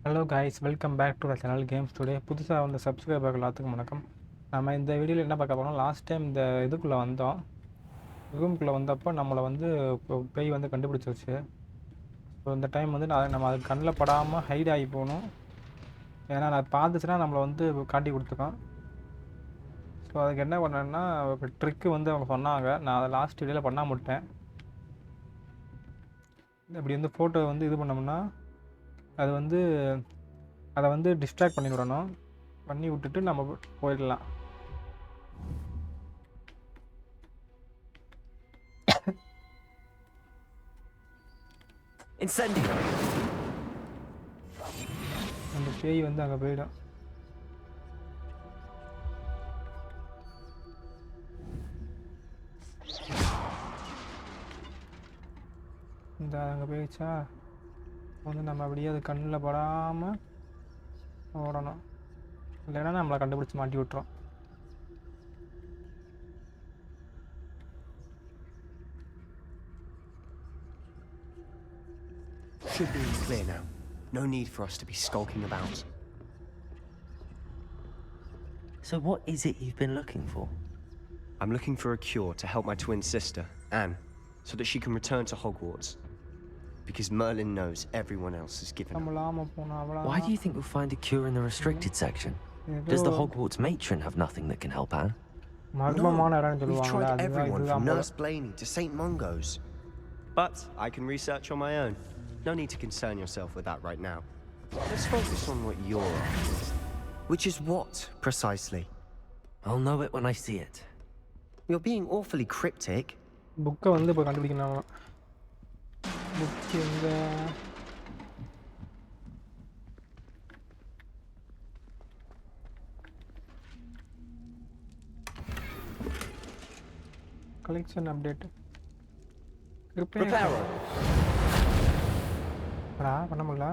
Hello guys, welcome back to the channel games today. புதுசாக வந்த subscriber எல்லாத்துக்கும் வணக்கம். நம்ம இந்த வீடியோவில் என்ன பார்க்க போகிறோம், லாஸ்ட் டைம் இந்த இதுக்குள்ளே வந்தோம், ரூம்குள்ளே வந்தப்போ நம்மளை வந்து பேய் வந்து கண்டுபிடிச்சிருச்சு. ஸோ இந்த டைம் வந்து நம்ம அது கண்ணில் படாமல் ஹைட் ஆகி போகணும். ஏன்னா நான் பார்த்துச்சுன்னா நம்மளை வந்து காட்டி கொடுத்துருக்கோம். ஸோ அதுக்கு என்ன பண்ணேன்னா, ஒரு ட்ரிக்கு வந்து அவங்க சொன்னாங்க. நான் அதை லாஸ்ட் வீடியோவில் பண்ண மாட்டேன். இப்படி வந்து ஃபோட்டோ வந்து இது பண்ணோம்னா அது வந்து அதை வந்து டிஸ்ட்ராக்ட் பண்ணி விடணும். பண்ணி விட்டுட்டு நம்ம போயிடலாம். அந்த பேய் வந்து அங்கே போயிடும். இந்த அங்கே போயிடுச்சா வந்து நம்ம அப்படியே அது கண்ணில் படாமல் ஓடணும். இல்லைன்னா நம்மளை கண்டுபிடிச்சி மாட்டி விட்டுரும். Should be clear now. No need for us to be skulking about. So what is it you've been looking for? I'm looking for a cure to help my twin sister, Anne, so that she can return to Hogwarts. Because Merlin knows everyone else has given up. Why do you think we'll find a cure in the restricted section? Does the Hogwarts matron have nothing that can help Anne? No, we've tried everyone from Nurse Blaney to St. Mungo's. But I can research on my own. No need to concern yourself with that right now. Let's focus on what you're after. Which is what, precisely? I'll know it when I see it. You're being awfully cryptic. புக்கை வந்து இப்போ கண்டுபிடிக்கணும். Book எங்க collection update பண்ண முடியல.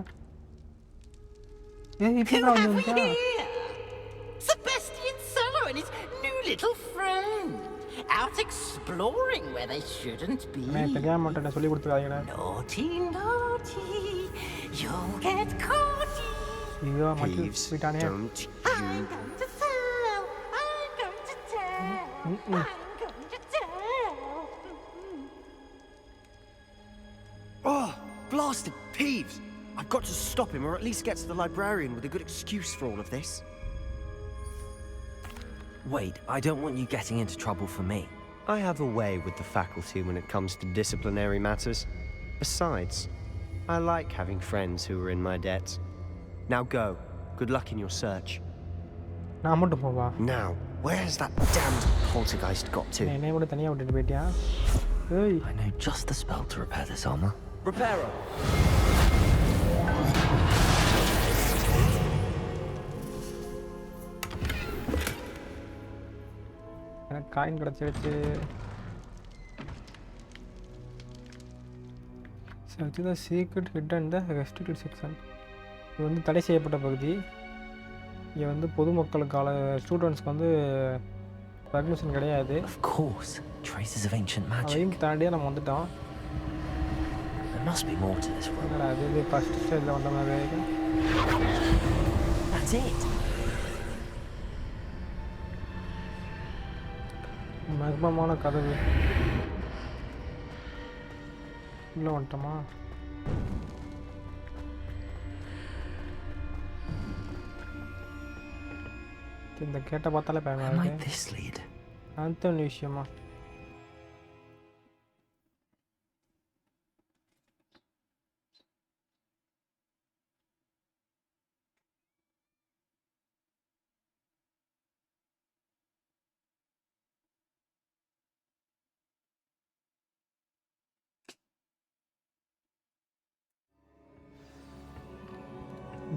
Sebastian Cello and his new little friend out exploring where they shouldn't be. சொல்லி கொடுத்துருக்காங்க. Naughty, naughty, you'll get caught. Thieves, don't you? I'm going to tell. I'm going to tell. I'm going to tell. Oh, blasted Peeves! I've got to stop him, or at least get to the librarian with a good excuse for all of this. Wait, I don't want you getting into trouble for me. I have a way with the faculty when it comes to disciplinary matters. Besides, I like having friends who are in my debt. Now go. Good luck in your search. நான் மட்டும் போவா? Now, where has that damned poltergeist got to? என்னை கூட தனியாக விட்டுட்டு போயிட்டியா? ஏய், I know just the spell to repair this armor. Reparo! எனக்கு காயின் கிடச்சிருச்சு. Search the secret hidden the restricted section. இது வந்து தடை செய்யப்பட்ட பகுதி. இங்கே வந்து பொதுமக்களுக்கான ஸ்டூடெண்ட்ஸ்க்கு வந்து பர்மிஷன் கிடையாது. Of course, traces of ancient magic. அதையும் தாண்டியே நம்ம வந்துட்டோம். There must be more to this world. அது ஃபர்ஸ்ட் ஸ்டேஜில் வந்த மாதிரி. That's it. மர்மமான கதவு உள்ளே வந்துட்டோமா? இந்த கேட்டை பார்த்தாலே Where பயமா might இருக்கு. this lead? அந்த விஷயமா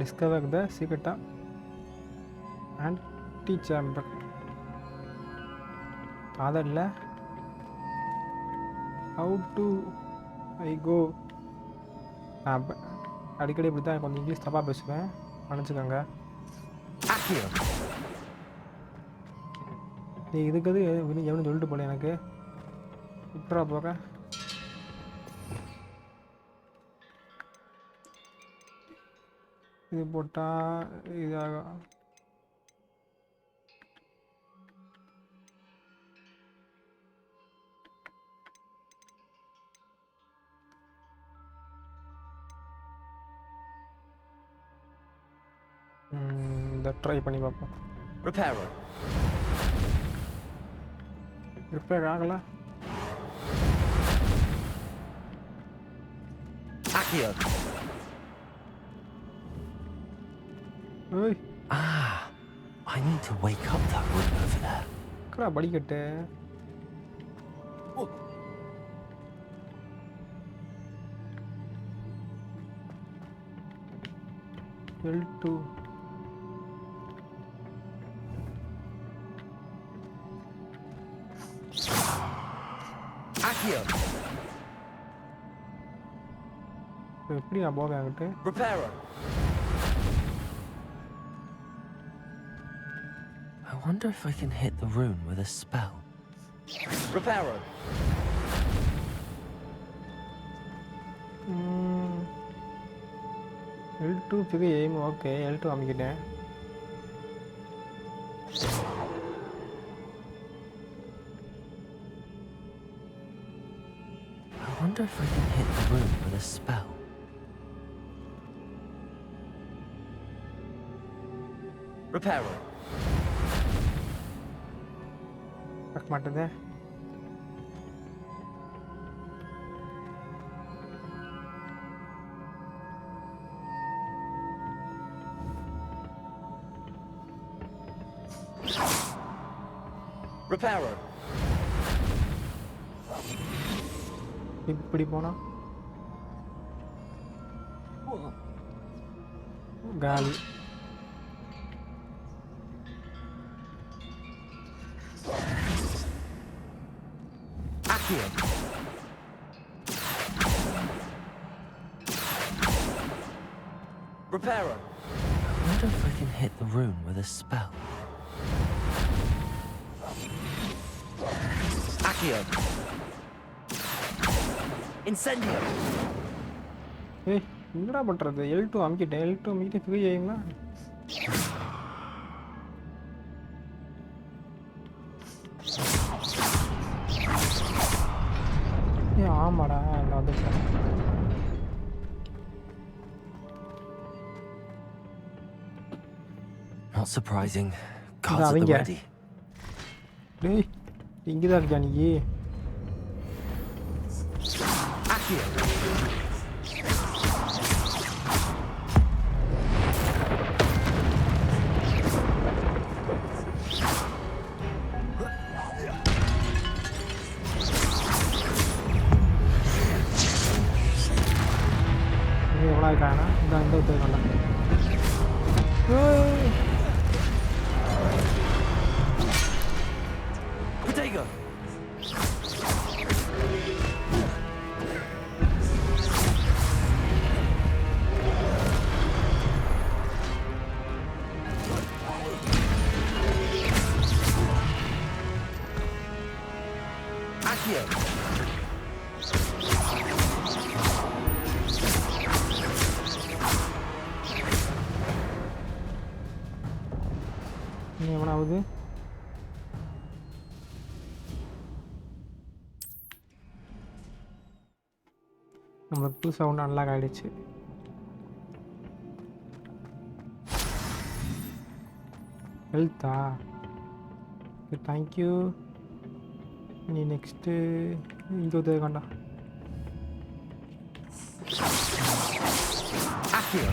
டிஸ்கவர் த சீக்ரெட்டா அண்ட் டீச்சர் அதர் இல்லை. How do I go. நான் அடிக்கடி இப்படி தான் கொஞ்சம் இங்கிலீஷ் தப்பாக பேசுவேன், மன்னிச்சுக்கோங்க. நீ இதுக்கு எவனு சொல்லிட்டு போல எனக்கு இப்படா போக. இது போட்டால் இதாக இதை ட்ரை பண்ணி பார்ப்போம். Repairer. ரிப்பேர் ஆகலை. Accio. ஏய் Ah, I need to wake up that room over there. கடா படிக்கட்டு. L2 Accio. எப்படி நான் போவேன் அங்கிட்டு? Repairer. I wonder if I can hit the rune with a spell. Repairer. L2 Bihu aim. Okay, L2 அமைக்கிட்டேன். I wonder if I can hit the rune with a spell. Repairer. பார்க்க மாட்டேதே. Repairer. இப்படி போனா காலி. Accio. Repairer. I wonder if I can hit the rune with a spell. Accio. Incendio. ஏய் என்னடா பண்ணுறது? L2 அமைக்கிட்டேன். L2 அமைக்கிட்டு பிகு எய்ம்னா ஏ ஆமாடா நான் வந்துட்டேன். Not surprising. Cards at the Vinga. ready. டேய் இங்கே தான் இருக்கியா நீ? Accio. நீ எவ்வளோ இருக்கானா? இந்த ஒருத்தர் கொண்டா. Protego. Accio. நீ எவனாவது? நம்மளுக்கு புதுசாக ஒன்று அன்லாக் ஆகிடுச்சு. ஹெல்த்தா? தேங்க்யூ. நீ நெக்ஸ்ட்டு இங்கே உதவிக்கண்டா. Accio.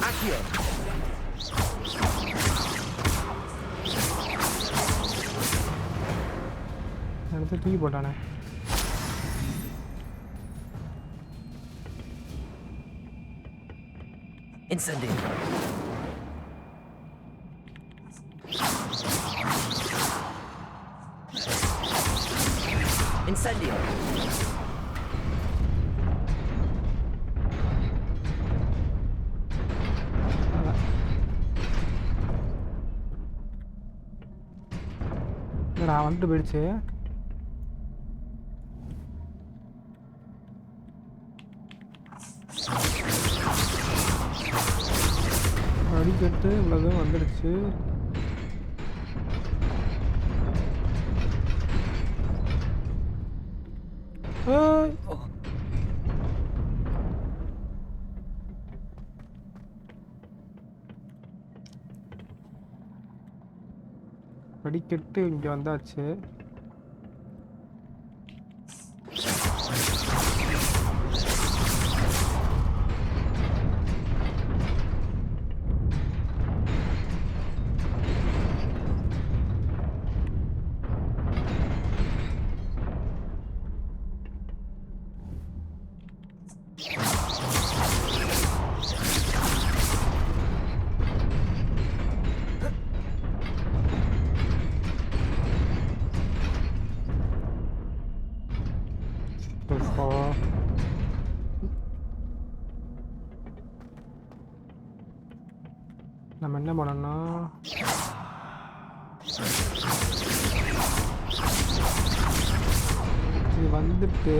Accio. எடுத்து தூக்கி போட்டானே. Incendio. Incendio. நான் வந்துட்டு போயிடுச்சு. அடிக்கட்டு இவ்வளோதான் வந்துடுச்சு. படிக்கட்டு இங்கே வந்தாச்சு. நம்ம என்ன பண்ணோம்னா இது வந்துட்டு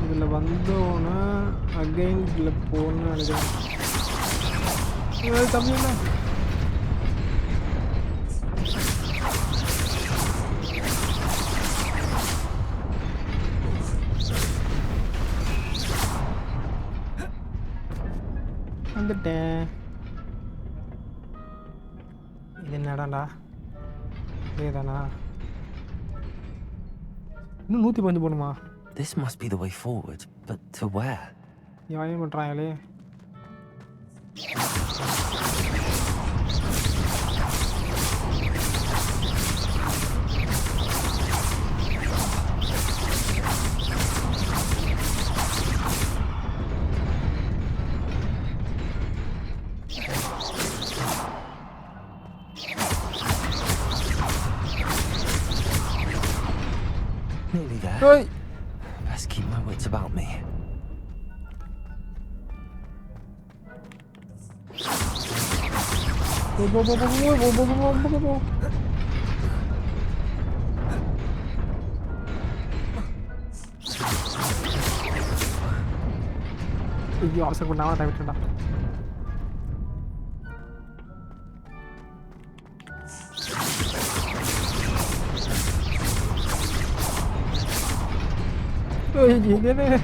இதில் வந்தோன்னா அகைன் இதில் போகணும்னு நினைக்கிறேன். தமிழ்ல வந்துட்டேன். இது என்னடாண்டா இதேதானா? இன்னும் 115 போகணுமா? This must be the way forward, but to where? ஏன் பண்ணுறாங்களே? Nearly there. Hey! Best keep my wits about me. ஐயோ அவசரப்பட்டு நான் விட்டுடா. இங்கே வேலை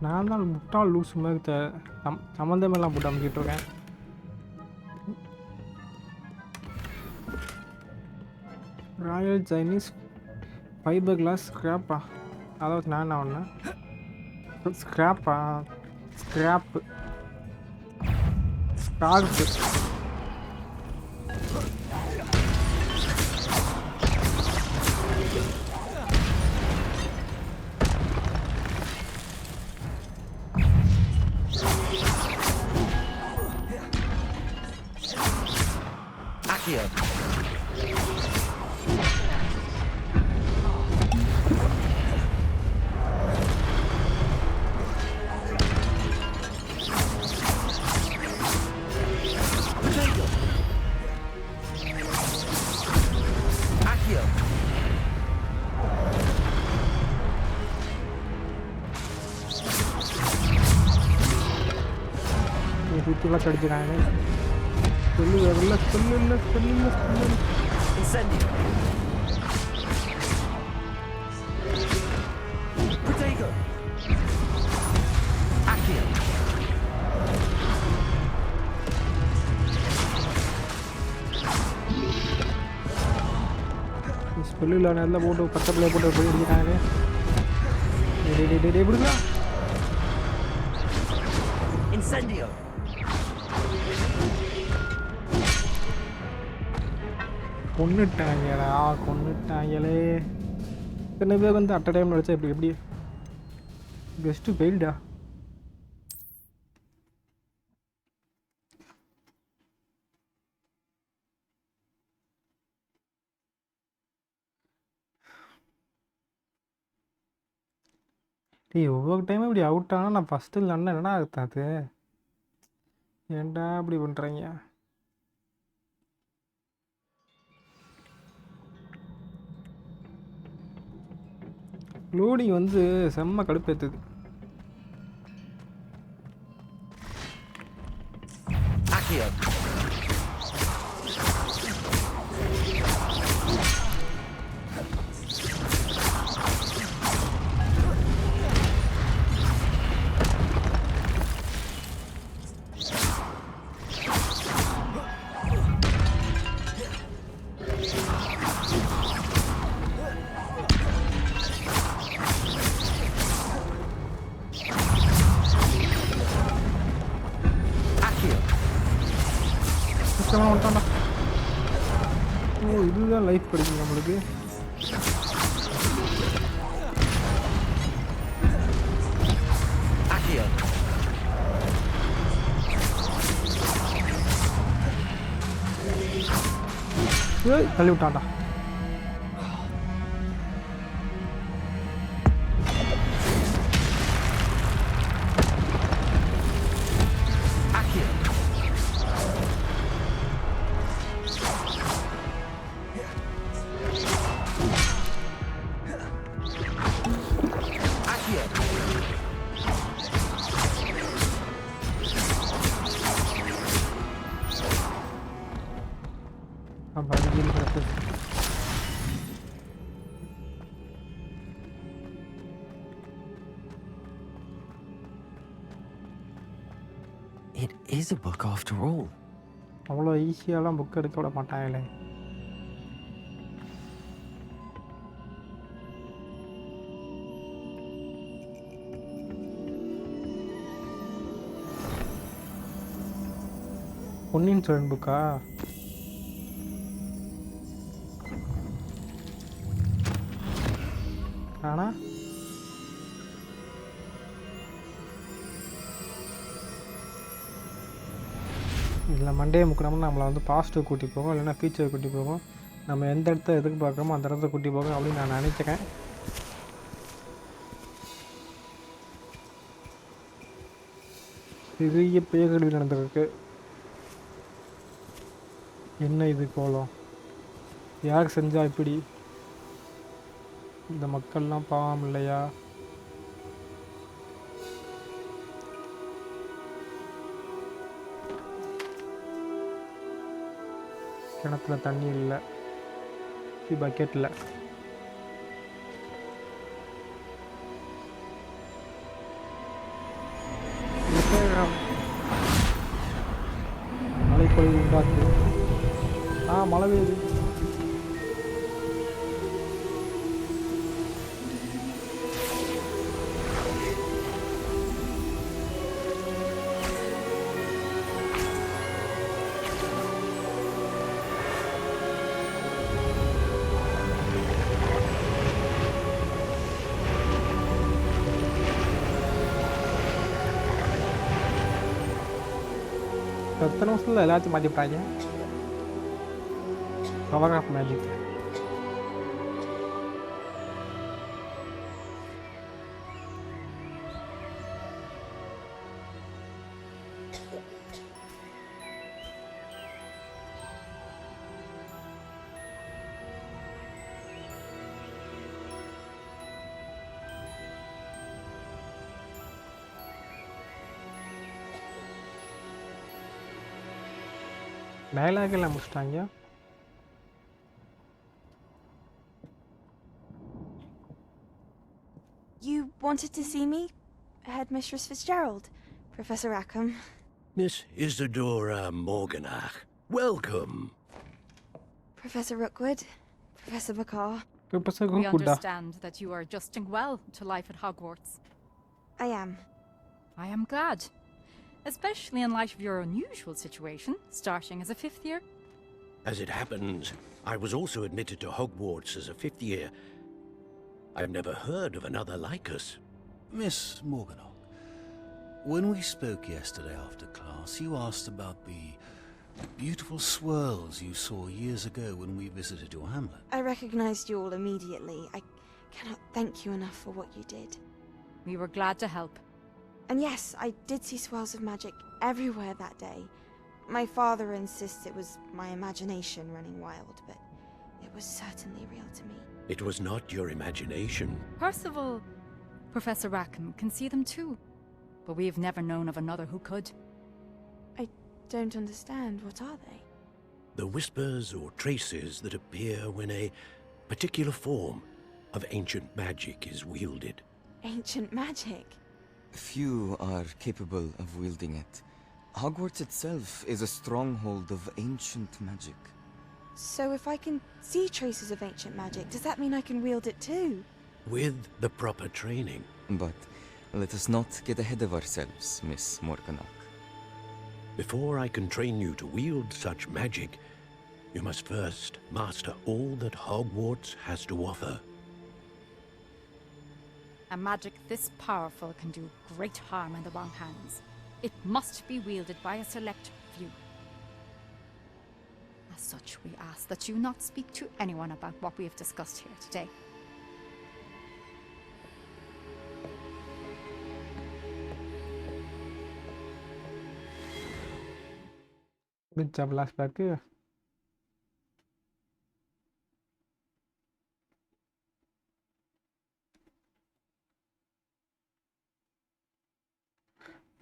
நான் தான் முட்டாள் லூஸ் மாதிரி சம்மந்தமெல்லாம் போட்டு அமைக்கிட்டு இருக்கேன். ராயல் சைனீஸ் ஃபைபர் கிளாஸ் ஸ்க்ராப்பா? அதாவது நான் என்ன ஒன்று ஸ்க்ராப்பா? ஸ்க்ராப்பு ஸ்கார்ப்பு. Accio. சுற்றிலாம் கடிச்சிடாங்க. சொல்லு வரல சொல்லு சொல்லு. Incendio. Protego. Accio. ஸ்பெல்லில் நல்லா போட்டு பக்கத்தில் போட்டு போய் அடிக்கிறாங்க. டே விடுங்களா? Incendio. கொன்னுட்டாங்களே. இத்தனை பேர் வந்து அட் அ டைம் நடிச்சா எப்படி பெஸ்ட்டு ஃபெயில்டா. டேய் ஒவ்வொரு டைமும் இப்படி அவுட் ஆனால் நான் ஃபஸ்ட்டு இல்லைன்னா என்னடா ஆகுது? ஏன்டா இப்படி பண்ணுறீங்க? லோடிங் வந்து செம்ம கடுப்பேற்றுது. ஓ இதுதான் லைஃப் கிடைக்கும் நம்மளுக்கு. தள்ளி விட்டான்டா. It is a book after all. அவ்வளோ ஈஸியாலாம் புக் எடுக்க விட மாட்டாங்களே. பொன்னியின் செல்வன் புக்கா? ஆனா இதில் மண்டே முக்கியமாக நம்மளை வந்து பாஸ்ட்டு கூட்டி போகும், இல்லைன்னா ஃபியூச்சர் கூட்டி போகும். நம்ம எந்த இடத்த எதுக்கு பார்க்குறோமோ அந்த இடத்த கூட்டி போகும் அப்படின்னு நான் நினைக்கிறேன். பெரிய பேய்கடி நடந்திருக்கு. என்ன இது கோலம்? யார் செஞ்சா இப்படி? இந்த மக்கள்லாம் பாவம் இல்லையா? கிணத்துல தண்ணி இல்லை, பக்கெட்டில். மழைப்பொழிவு உண்டாக்கு. மழை பெய்யுது. எத்தனை வருஷத்தில் எல்லாத்தையும் மாற்றிவிட்டாங்க. Power off magic. டயலாக் எல்லாம் முடிச்சிட்டாங்க. You wanted to see me? Headmistress Fitzgerald, Professor Rackham. Miss Isadora Morganach, welcome. Professor Rookwood, Professor Bakar. We understand that you are adjusting well to life at Hogwarts. I am. I am glad. Especially in light of your unusual situation, starting as a 5th year. As it happens, I was also admitted to Hogwarts as a 5th year. I've never heard of another like us. Miss Morganach, when we spoke yesterday after class, you asked about the beautiful swirls you saw years ago when we visited your hamlet. I recognized you all immediately. I cannot thank you enough for what you did. We were glad to help. And yes, I did see swirls of magic everywhere that day. My father insists it was my imagination running wild, but it was certainly real to me. It was not your imagination. Percival, Professor Rackham can see them too. But we've never known of another who could. I don't understand. What are they? The whispers or traces that appear when a particular form of ancient magic is wielded. Ancient magic? Few are capable of wielding it. Hogwarts itself is a stronghold of ancient magic. So if I can see traces of ancient magic, does that mean I can wield it too? With the proper training. But let us not get ahead of ourselves, Miss Morganach. Before I can train you to wield such magic, you must first master all that Hogwarts has to offer. A magic this powerful can do great harm in the wrong hands. It must be wielded by a select few. As such, we ask that you not speak to anyone about what we have discussed here today. முடிஞ்சா flashback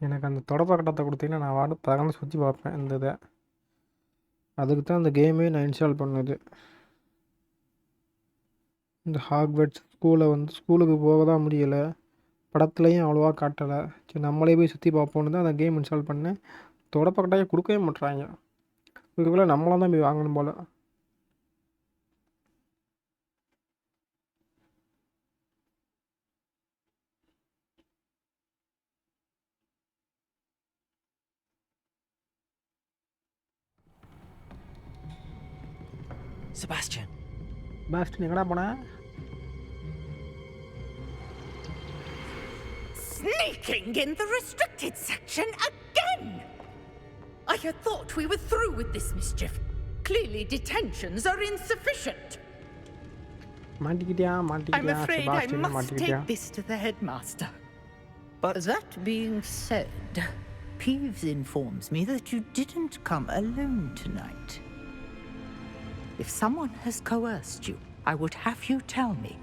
எனக்கு அந்த தொடப்பக்கட்டத்தை கொடுத்தீங்கன்னா நான் வாடு பகந்து சுற்றி பார்ப்பேன் இந்த இதை. அதுக்கு தான் அந்த கேமே நான் இன்ஸ்டால் பண்ணது. இந்த ஹாக்வர்ட்ஸ் ஸ்கூலுக்கு போக தான் முடியலை, படத்துலையும் அவ்வளோவா காட்டலை. சரி நம்மளே போய் சுற்றி பார்ப்போன்னு தான் அந்த கேம் இன்ஸ்டால் பண்ணேன். தொடப்பக்கட்டையே கொடுக்கவே மாட்டுறாங்க. இதுக்குள்ளே நம்மளாம் தான் போய் வாங்கணும் போல். Sebastian. பாஸ்டின் எங்கடா போன? Sneaking in the restricted section again! I had thought we were through with this mischief. Clearly detentions are insufficient. மாட்டிக்கிட்டியா I'm afraid I Sebastian must மாட்டிக்கிட்டியா? take this to the headmaster. But that being said, Peeves informs me that you didn't come alone tonight. If someone has coerced you, I would have you tell me.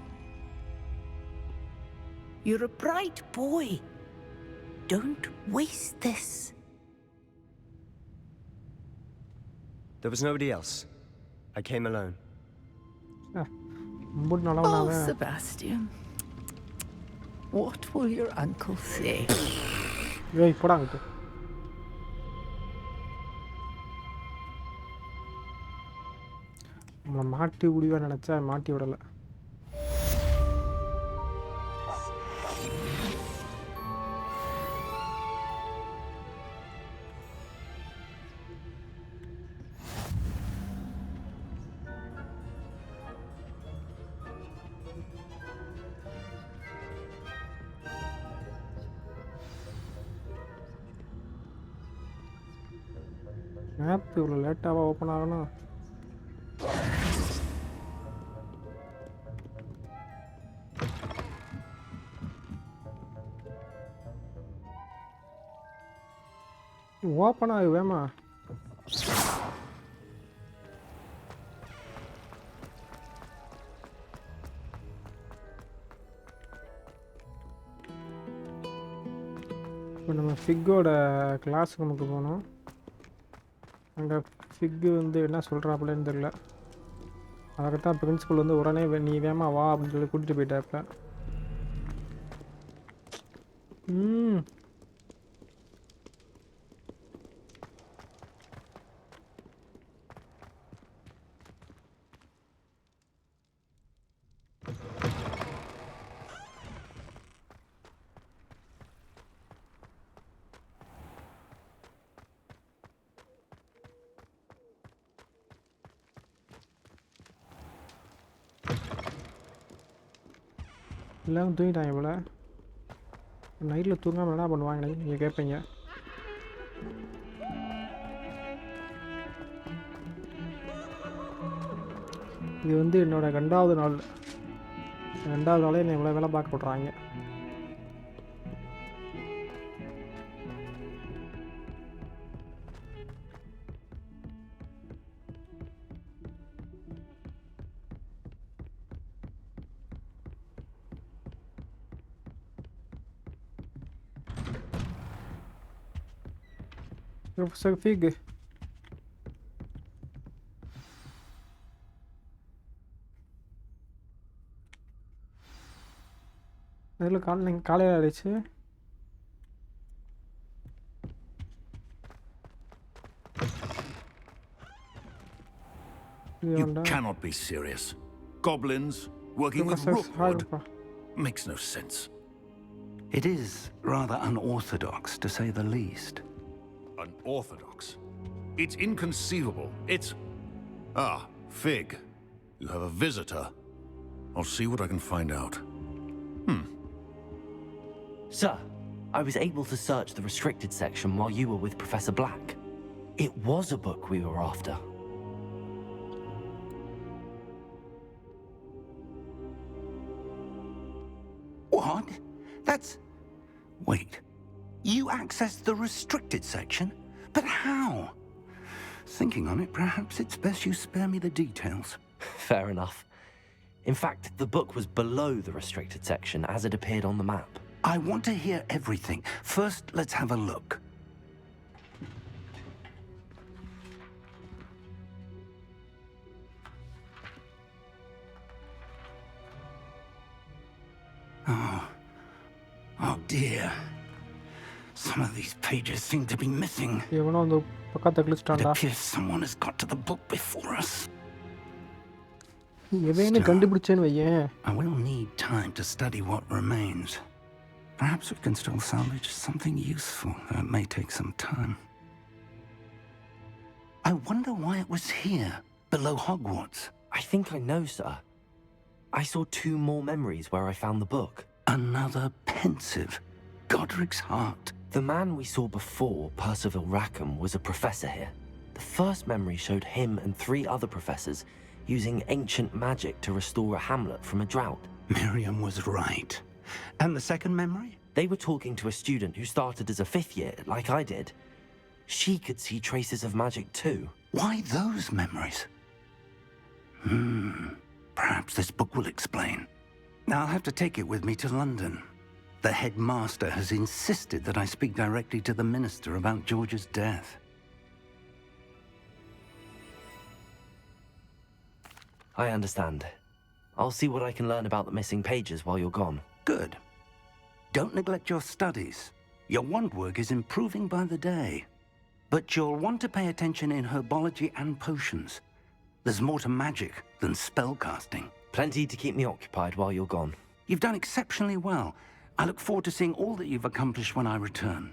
You're a bright boy. Don't waste this. There was nobody else. I came alone. ரொம்ப நல்லா Oh, Sebastian. What will your uncle say? ஏய் போடாங்கிட்டு. நம்மளை மாட்டி விடுவேன் நினச்சா மாட்டி விடலை. Map இவ்வளோ லேட்டாக ஓப்பன் ஆகணும். ஓப்பன் ஆகு வேமா. இப்போ நம்ம ஃபிக்கோட கிளாஸ் ரூமுக்கு போகணும். அங்கே ஃபிக்கு என்ன சொல்கிறாப்புலன்னு தெரில. அதுக்குத்தான் பிரின்சிபல் உடனே நீ வேமா வா அப்படின்னு சொல்லி கூட்டிகிட்டு போயிட்டாப்புல. எல்லாம் தூங்கிட்டாங்க போல. நைட்டில் தூங்காமல் என்ன பண்ணுவாங்க நீங்கள் கேட்பீங்க. இது என்னோடய 2வது நாள். 2வது நாளே என்னை இவ்வளோ வேலை பார்க்க போடுறாங்க. Professor Fig. அதில் காலையில் ஆயிடுச்சு. You cannot be serious. Goblins working with Rookwood makes no sense. It is rather unorthodox, to say the least. Unorthodox? It's inconceivable. It's... Ah, Fig. You have a visitor. I'll see what I can find out. Sir, I was able to search the restricted section while you were with Professor Black. It was a book we were after. What? That's... Wait. You accessed the restricted section? But how? Thinking on it, perhaps it's best you spare me the details. Fair enough. In fact, the book was below the restricted section as it appeared on the map. I want to hear everything. First, let's have a look. Oh dear. Some of these pages seem to be missing. எவனோ அந்த பக்கத்தை It கிழிச்சிட்டான்டா. appears someone has got to the book before us. எதைன்னு கண்டுபிடிச்சேன்னு வையேன். I will need time to study what remains. Perhaps we can still salvage something useful, though it may take some time. I wonder why it was here, below Hogwarts. I think I know, sir. I saw 2 more memories where I found the book. Another pensive. Godric's heart. The man we saw before, Percival Rackham, was a professor here. The first memory showed him and 3 other professors using ancient magic to restore a hamlet from a drought. Miriam was right. And the second memory? They were talking to a student who started as a 5th year, like I did. She could see traces of magic too. Why those memories? Perhaps this book will explain. I'll have to take it with me to London. The headmaster has insisted that I speak directly to the minister about George's death. I understand. I'll see what I can learn about the missing pages while you're gone. Good. Don't neglect your studies. Your wand work is improving by the day. But you'll want to pay attention in herbology and potions. There's more to magic than spellcasting. Plenty to keep me occupied while you're gone. You've done exceptionally well. I look forward to seeing all that you've accomplished when I return.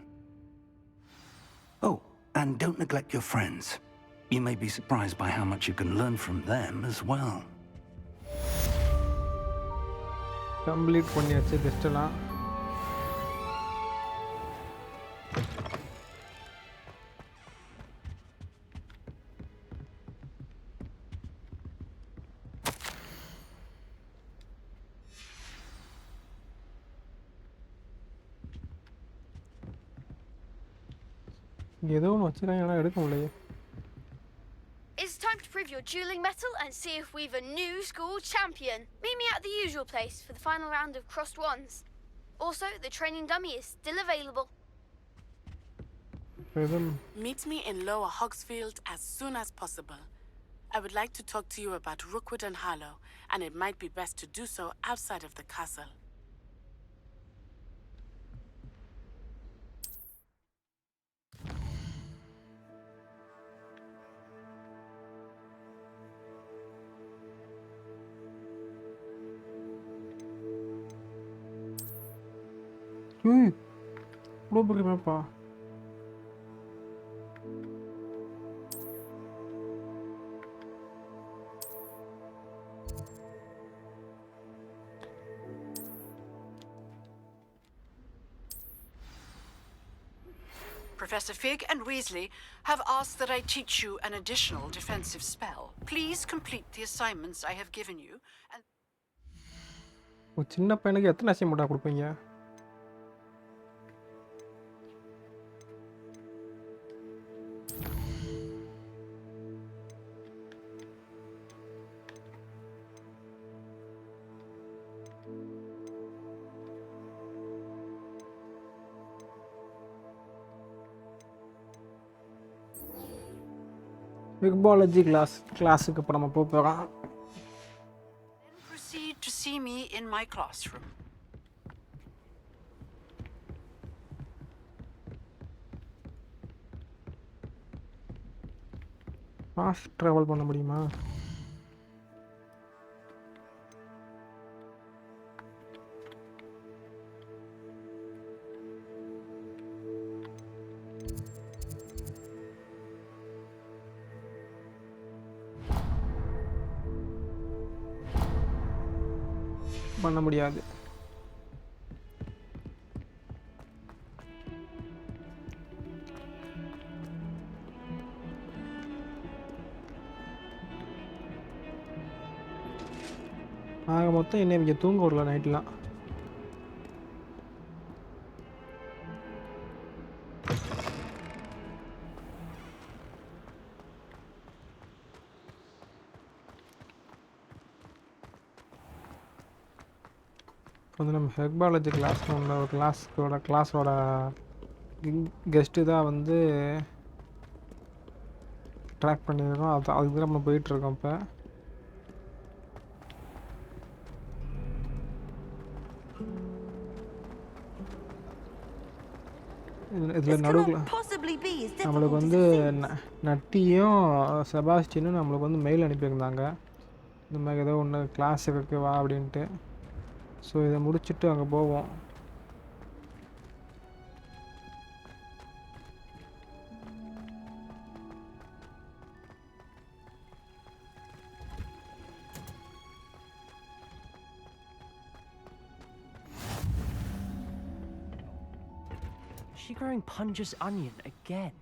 Oh, and don't neglect your friends. You may be surprised by how much you can learn from them as well. Complete பண்ணியாச்சு டெஸ்ட்டெல்லாம். ஏதோ ஒன்று வச்சுருக்காங்க, எடுக்க முடியலையே. It's time to prove your dueling mettle and see if we've a new school champion. Meet me at the usual place for the final round of crossed wands. Also, the training dummy is still available. Meet me in Lower Hogsfield as soon as possible. I would like to talk to you about Rookwood and Harlow, and it might be best to do so outside of the castle. இவ்வளோ பெரிய மேப்பா? Professor Fig and Weasley have asked that I teach you an additional defensive spell. Please complete the assignments I have given you. ஒரு சின்ன பையனுக்கு எத்தனை அசைன்மெண்ட்டாக கொடுப்பீங்க? Microbiology classக்கு இப்போ நம்ம போகிறோம். Proceed to see me in my classroom. Fast travel பண்ண முடியுமா? பண்ண முடியாது. ஆக மொத்தம் என்ன இங்கே தூங்க விடல நைட்லாம். வந்து நம்ம ஹெர்பாலஜி கிளாஸில் உள்ள ஒரு கிளாஸோட கெஸ்ட்டு தான் வந்து ட்ராக் பண்ணியிருக்கோம். அதுக்கு தான் நம்ம போயிட்டுருக்கோம். இப்போ இதில் நடுவில் நம்மளுக்கு வந்து நட்டியும் செபாஸ்டினும் நம்மளுக்கு வந்து மெயில் அனுப்பியிருந்தாங்க. இந்த மாதிரி ஏதோ ஒன்று கிளாஸ் இருக்கு வா அப்படின்ட்டு. ஸோ இதை முடிச்சுட்டு அங்கே போவோம். Is she growing Punja's onion again?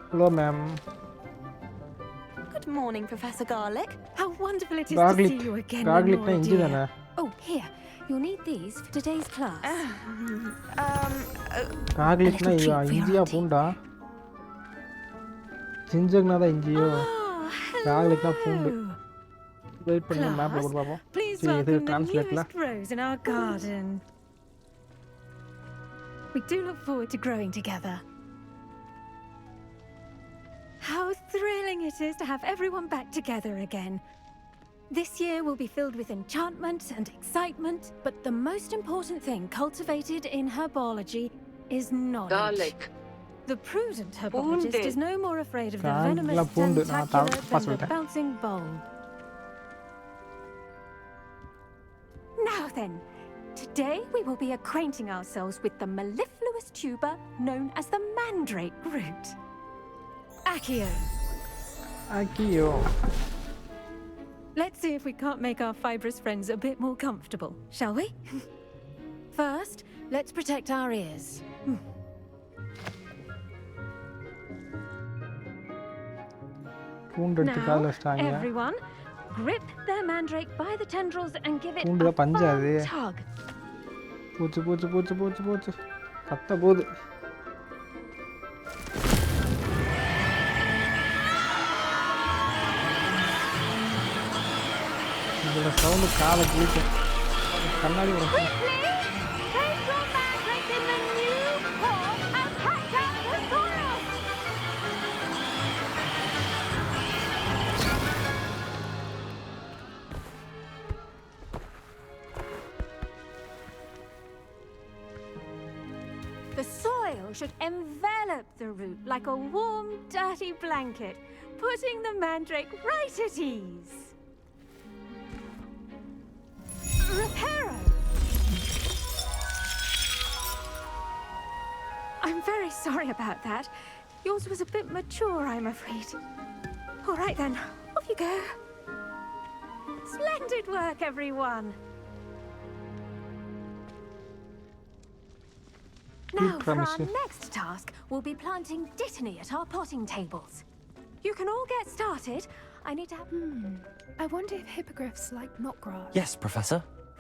Hello, ma'am. Good morning, Professor Garlic. How wonderful it is Garlic. to see you again, Garlic na Lenora inji dear. dana. Oh, here. You'll need these for today's class. Garlic na injiya punda. Ginger da injiyo. Garlic na pundu. Wait பண்ணி மேப்ல போட்டு பாப்போம். Please See, இது welcome the translate-ல. newest rose in our garden. We do look forward to growing together. How thrilling it is to have everyone back together again. This year will be filled with enchantment and excitement, but the most important thing cultivated in herbology is knowledge. Garlic. The prudent herbologist is no more afraid of the Garlic venomous la பூண்டு. நான் tentacular தப்பா than the சொல்லிட்டேன். bouncing bowl. Now then, today we will be acquainting ourselves with the mellifluous tuber known as the mandrake root. Accio. Accio. Let's see if we can't make our fibrous friends a bit more comfortable, shall we? First, let's protect our ears. பூண்டு எடுத்து காதுல வச்சிட்டாங்க. Everyone, grip their mandrake by the tendrils and give it பூண்டு a தான் பஞ்சா அது. firm tug. பூச்சு பூச்சு பூச்சு பூச்சு பூச்சு கத்த போகுது. இதோட சவுண்டு காலை கிழிக்கும். கண்ணாடி உடைக்கும். Place your mandrake in the new pot and pack out the soil. The soil should envelop the root like a warm, dirty blanket, putting the mandrake right at ease. Reparo! I'm very sorry about that. Yours was a bit mature, I'm afraid. All right then, off you go. Splendid work, everyone. Now, for our next task, we'll be planting dittany at our potting tables. You can all get started. I need to have... I wonder if hippogriffs like knotgrass. Yes, Professor.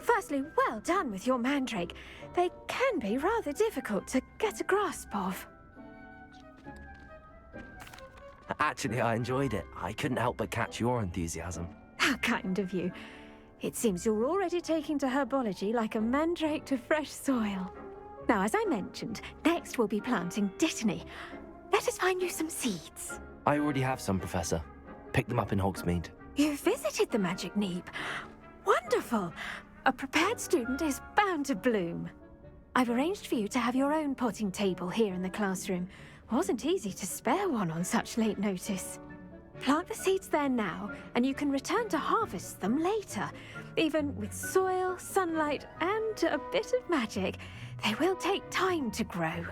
Firstly, well done with your mandrake. They can be rather difficult to get a grasp of. Actually, I enjoyed it. I couldn't help but catch your enthusiasm. How kind of you. It seems you're already taking to herbology like a mandrake to fresh soil. Now, as I mentioned, next we'll be planting Dittany. Let us find you some seeds. I already have some, Professor. Picked them up in Hogsmeade. You visited the Magic Neep. Wonderful. A prepared student is bound to bloom. I've arranged for you to have your own potting table here in the classroom. Wasn't easy to spare one on such late notice. Plant the seeds there now, and you can return to harvest them later. Even with soil, sunlight, and a bit of magic, they will take time to grow.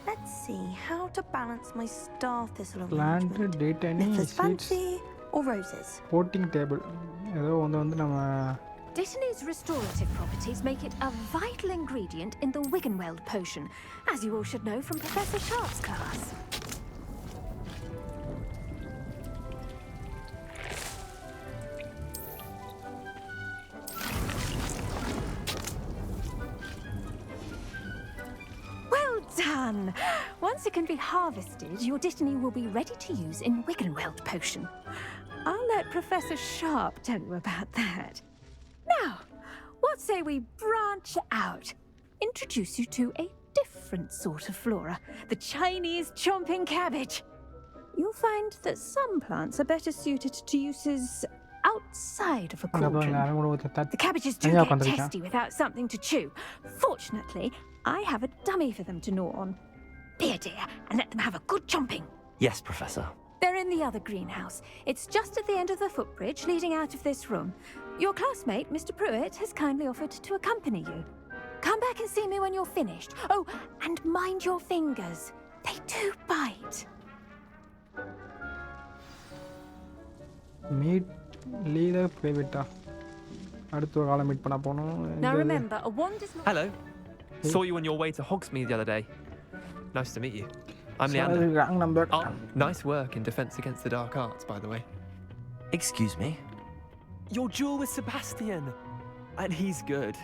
Let's see how to balance my star thistle Plant arrangement. Dittany Mythos seeds. fancy or roses? Potting table. ஏதோ வந்து நம்ம Dittany's restorative properties make it a vital ingredient in the Wiggenweld potion, as you all should know from Professor Sharp's class. Well done! Once it can be harvested, your Dittany will be ready to use in Wiggenweld potion. I'll let Professor Sharp tell you about that. Now, what say we branch out? Introduce you to a different sort of flora, the Chinese chomping cabbage. You'll find that some plants are better suited to uses outside of a cauldron. The cabbages do get testy without something to chew. Fortunately, I have a dummy for them to gnaw on. Be a dear and let them have a good chomping. Yes, Professor. They're in the other greenhouse. It's just at the end of the footbridge leading out of this room. Your classmate, Mr. Pruitt, has kindly offered to accompany you. Come back and see me when you're finished. Oh, and mind your fingers. They do bite. Meet leader private. அடுத்த ஒரு காலம் meet பண்ண போறோம். Now remember, a wand is not... Hello. Saw you on your way to Hogsmeade the other day. Nice to meet you. I'm Leander. Oh, nice work in Defense Against the Dark Arts, by the way. Excuse me? Your duel with Sebastian! And he's good.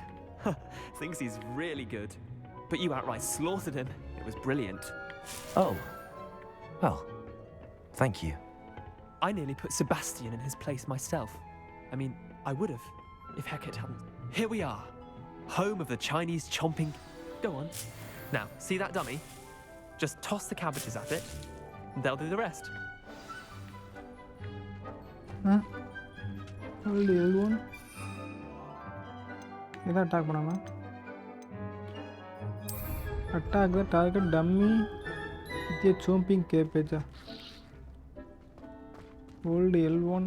Thinks he's really good. But you outright slaughtered him. It was brilliant. Oh. Well, thank you. I nearly put Sebastian in his place myself. I mean, I would have, if Hecate hadn't. Here we are. Home of the Chinese chomping... Go on. Now, see that dummy? Just toss the cabbages at it, and they'll do the rest. Huh? Hold the L1. Is attack பண்ணாமா? Attack the target dummy with a chomping cabbage. Hold L1.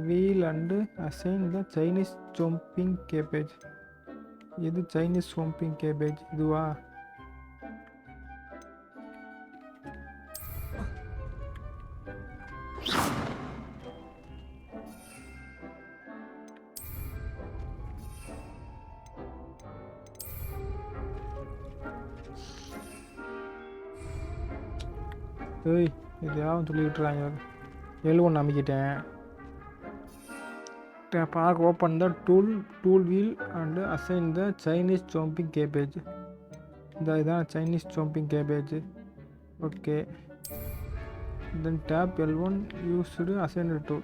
Wheel and assign the Chinese chomping cabbage. இது Chinese chomping cabbage இதுவா? ஏய் இது யாரும் சொல்லிட்டு இருக்காங்க. L1 அமைக்கிட்டேன். Park open the tool wheel and assign the Chinese chomping cabbage. This Chinese chomping cabbage. Okay. Then tap L1 use to assign the tool.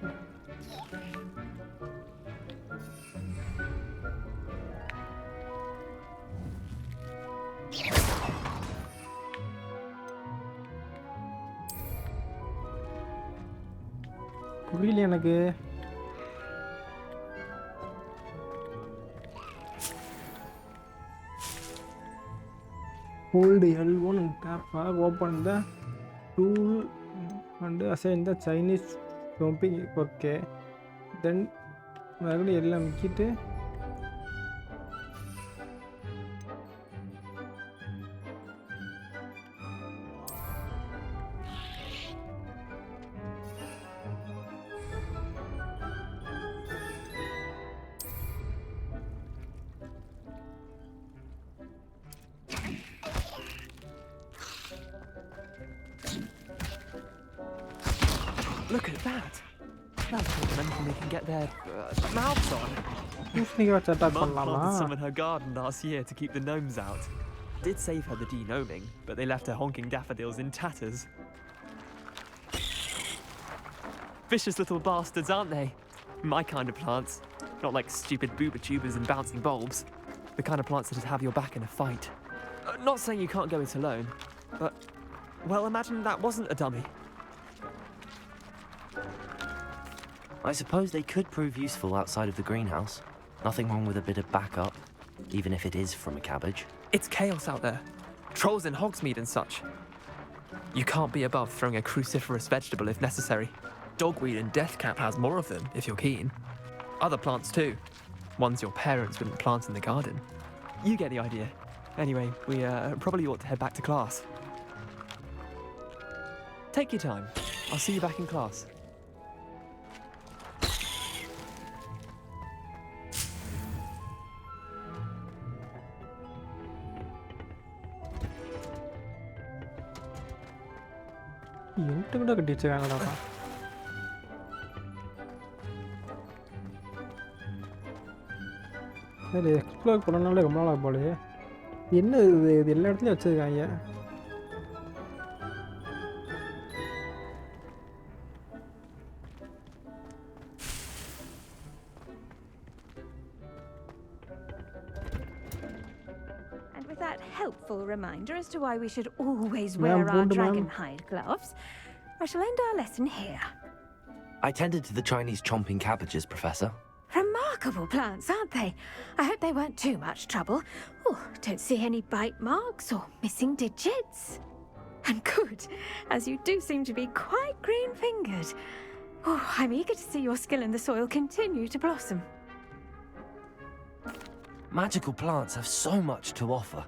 புரியல எனக்கு. Hold L1 and tap Park open the tool and assign the Chinese chomping. Okay. Then மறுபடியும் எல்லாம் விக்கிட்டு Look at that! That's what men can get their mouths on. பூசணிக்காய் வச்சு attack Mum பண்ணலாமா? planted some in her garden last year to keep the gnomes out. Did save her the de-gnoming, but they left her honking daffodils in tatters. Vicious little bastards, aren't they? My kind of plants. Not like stupid booba tubers and bouncing bulbs. The kind of plants that'd have your back in a fight. Not saying you can't go it alone, but, well, imagine that wasn't a dummy. I suppose they could prove useful outside of the greenhouse. Nothing wrong with a bit of backup, even if it is from a cabbage. It's chaos out there. Trolls in Hogsmeade and such. You can't be above throwing a cruciferous vegetable if necessary. Dogweed and deathcap has more of them, if you're keen. Other plants too. Ones your parents wouldn't plant in the garden. You get the idea. Anyway, we probably ought to head back to class. Take your time. I'll see you back in class. என்கிட்ட கூட கட்டி வச்சுருக்காங்கடா. சரி, explore பண்ணனாலே ரொம்ப நாளாக போலையே. என்ன இது எல்லா இடத்துலையும் வச்சுருக்காங்க. Helpful reminder as to why we should always wear our dragon hide gloves. I shall end our lesson here. I tended to the Chinese chomping cabbages, Professor. Remarkable plants, aren't they? I hope they weren't too much trouble. Oh, don't see any bite marks or missing digits. And good, as you do seem to be quite green-fingered. Oh, I'm eager to see your skill in the soil continue to blossom. Magical plants have so much to offer.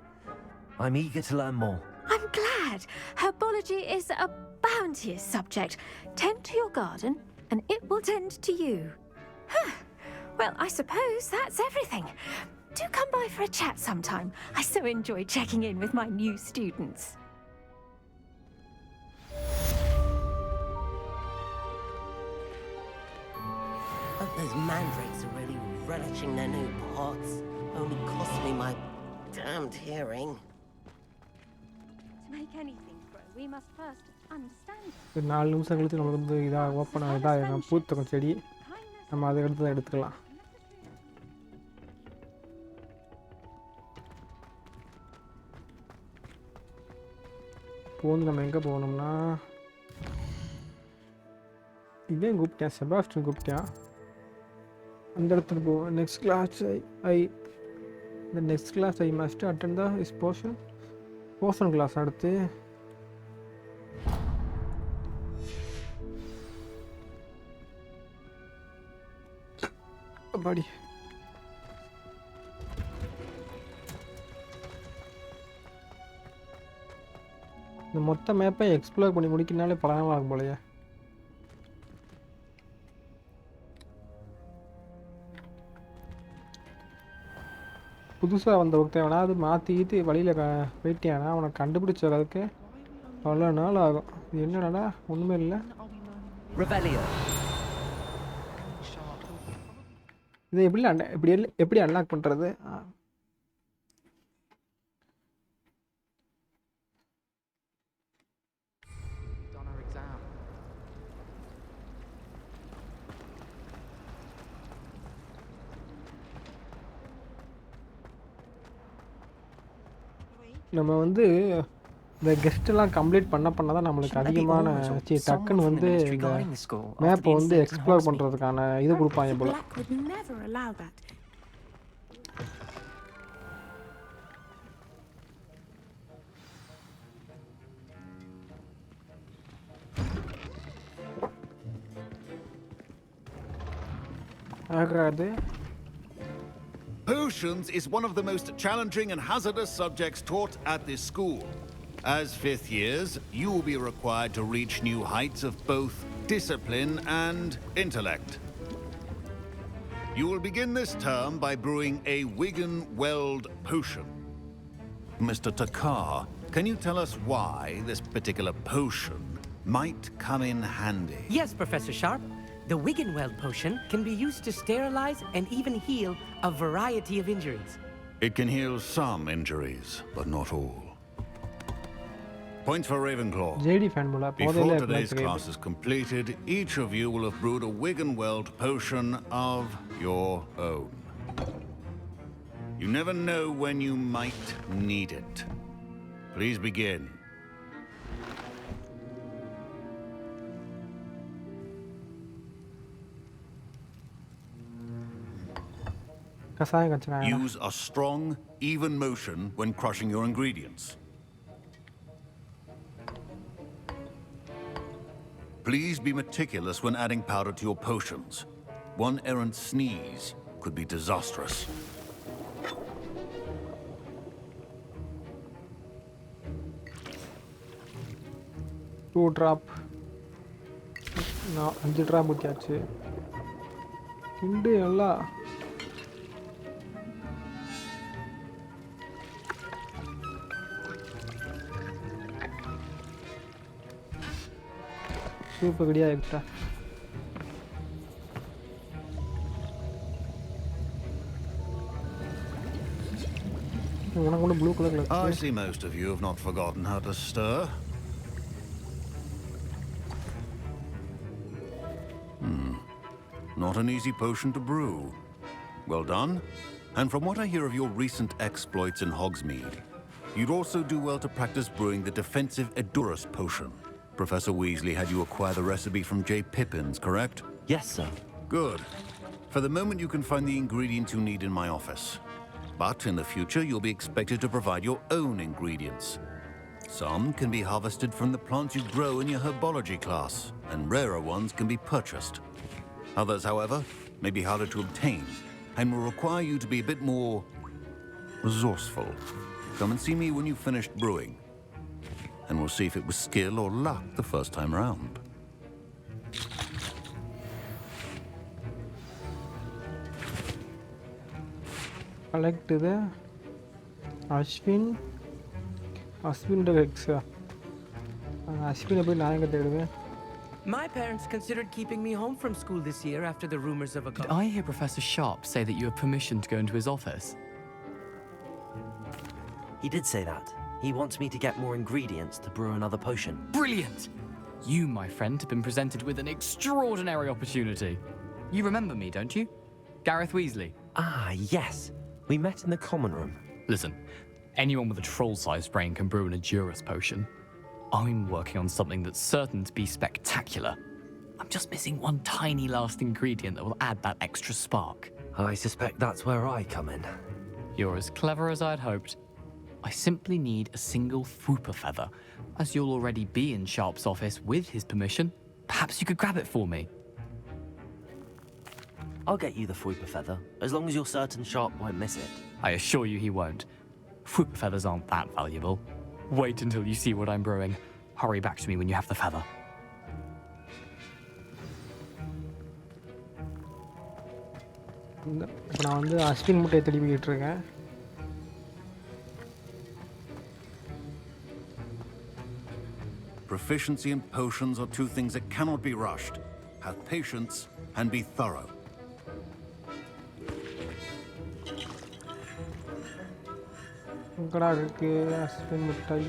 I'm eager to learn more. I'm glad. Herbology is a bounteous subject. Tend to your garden, and it will tend to you. Well, I suppose that's everything. Do come by for a chat sometime. I so enjoy checking in with my new students. Hope those mandrakes are really relishing their new pots. Only cost me my damned hearing. To make anything grow, we must first understand. 4 நிமிஷம் கழித்து நமக்கு வந்து இதாக open இதாக பூத்தக்கும் செடி. நம்ம அதை எடுத்து தான் எடுத்துக்கலாம். இப்போ வந்து நம்ம எங்கே போகணும்னா, இதே கூப்பிட்டேன், செபாஸ்டியன் கூப்பிட்டேன். அந்த இடத்துக்கு போவோம். Next class the next class I must attend this potion class. அடுத்து படி இந்த மொத்த மேப்பை எக்ஸ்ப்ளோர் பண்ணி முடிக்கனாலே பல நாள் ஆகும் போலயே. புதுசாக வந்த ஒருத்தன் அது மாற்றிக்கிட்டு வழியில் போயிட்டியானா அவனை கண்டுபிடிச்ச அளவுக்கு அவ்வளோ நாள் ஆகும். இது என்னடா ஒன்றுமே இல்லை. இதை எப்படி அன்லாக் பண்ணுறது? நம்ம வந்து இந்த கெஸ்ட்டெல்லாம் கம்ப்ளீட் பண்ண தான் நம்மளுக்கு அதிகமான டக்குன்னு வந்து இந்த மேப்பை வந்து எக்ஸ்ப்ளோர் பண்ணுறதுக்கான இது கொடுப்பாங்க போல. ஆகாது. Potions is one of the most challenging and hazardous subjects taught at this school. As 5th years, you will be required to reach new heights of both discipline and intellect. You will begin this term by brewing a Wigan-Weld potion. Mr. Takar, can you tell us why this particular potion might come in handy? Yes, Professor Sharp. The Wigan-Weld potion can be used to sterilize and even heal a variety of injuries. It can heal some injuries, but not all. Points for Ravenclaw. JD fan போல Before போதல today's class is completed, each of you will have brewed a Wiggenweld potion of your own. You never know when you might need it. Please begin. கசாயம் கச்சறாங்க Use a strong, even motion when crushing your ingredients. Please be meticulous when adding powder to your potions. One errant sneeze could be disastrous. Two drop. நான் 5 drop ஊத்தியாச்சு. கிண்டு எல்லாம் super கடியா இருக்குடா. உனக்கு blue கலர்ல I see most of you have not forgotten how to stir. Not an easy potion to brew. Well done. And from what I hear of your recent exploits in Hogsmeade, you'd also do well to practice brewing the defensive Edurus potion. Professor Weasley had you acquire the recipe from J. Pippin's, correct? Yes, sir. Good. For the moment, you can find the ingredients you need in my office. But in the future, you'll be expected to provide your own ingredients. Some can be harvested from the plants you grow in your herbology class, and rarer ones can be purchased. Others, however, may be harder to obtain, and will require you to be a bit more resourceful. Come and see me when you've finished brewing, and we'll see if it was skill or luck the first time round. Collect the Ashwin Rex. Ashwin போய் நான் எங்க தேடுவேன்? My parents considered keeping me home from school this year after the rumors of a... Did I hear Professor Sharp say that you have permission to go into his office? He did say that. He wants me to get more ingredients to brew another potion. Brilliant! You, my friend, have been presented with an extraordinary opportunity. You remember me, don't you? Gareth Weasley. Ah, yes. We met in the common room. Listen, anyone with a troll-sized brain can brew an Edurus potion. I'm working on something that's certain to be spectacular. I'm just missing one tiny last ingredient that will add that extra spark. I suspect that's where I come in. You're as clever as I'd hoped. I simply need a single Fwooper feather. As you'll already be in Sharp's office with his permission, perhaps you could grab it for me. I'll get you the Fwooper feather, as long as you're certain Sharp won't miss it. I assure you he won't. Fwooper feathers aren't that valuable. Wait until you see what I'm brewing. Hurry back to me when you have the feather. இப்போ நான் வந்து அஸ்வின் முட்டையை திருப்பிக்கிட்டு இருக்கேன். Proficiency in potions are two things that cannot be rushed. Have patience and be thorough. எங்கடா இருக்கு அஸ்வின் முட்டை?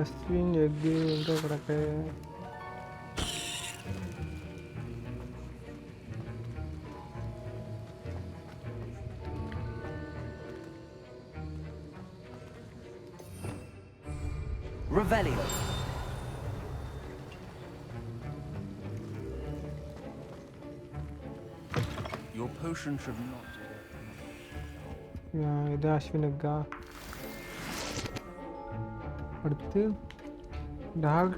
Ashwin egg எங்கே கிடக்கு? Revelio. Your potion should not. இது அஸ்வினுக்கா? அடுத்து டாக்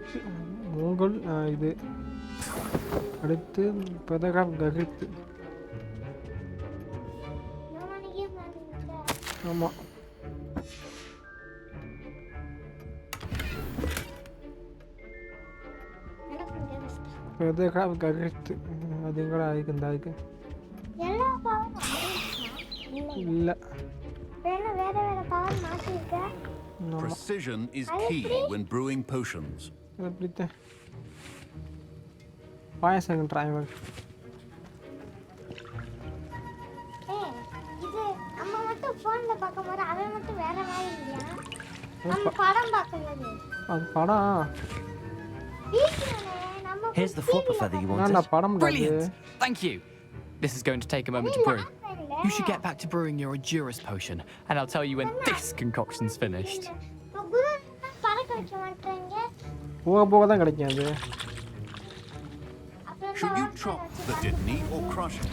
மூங்கல் இது அடுத்து பதகம் ககித்து. ஆமாம் அது கரெக்ட். அது எங்கடா இருக்கு இந்த அதுக்கு எல்லா பவரும் இல்ல. வேற power மாத்திருக்க. Precision is key when brewing potions. அப்படியே பாயசம் ட்ரை பண்ணு. இது நம்ம மட்டும் போன்ல பார்க்கும்போது அவன் மட்டும் வேற மாதிரி இல்லையா? நம்ம படம் பார்க்குறது. அது படம். Here's the flopper feather you wanted. நான் படம் Brilliant! Thank you. This is going to take a moment to brew. You should get back to brewing your Endurus potion, and I'll tell you when this concoction's finished. பறக்க வைக்க மாட்டேங்க. போக தான் கிடைக்கும் அது. Should you chop the kidney or crush it?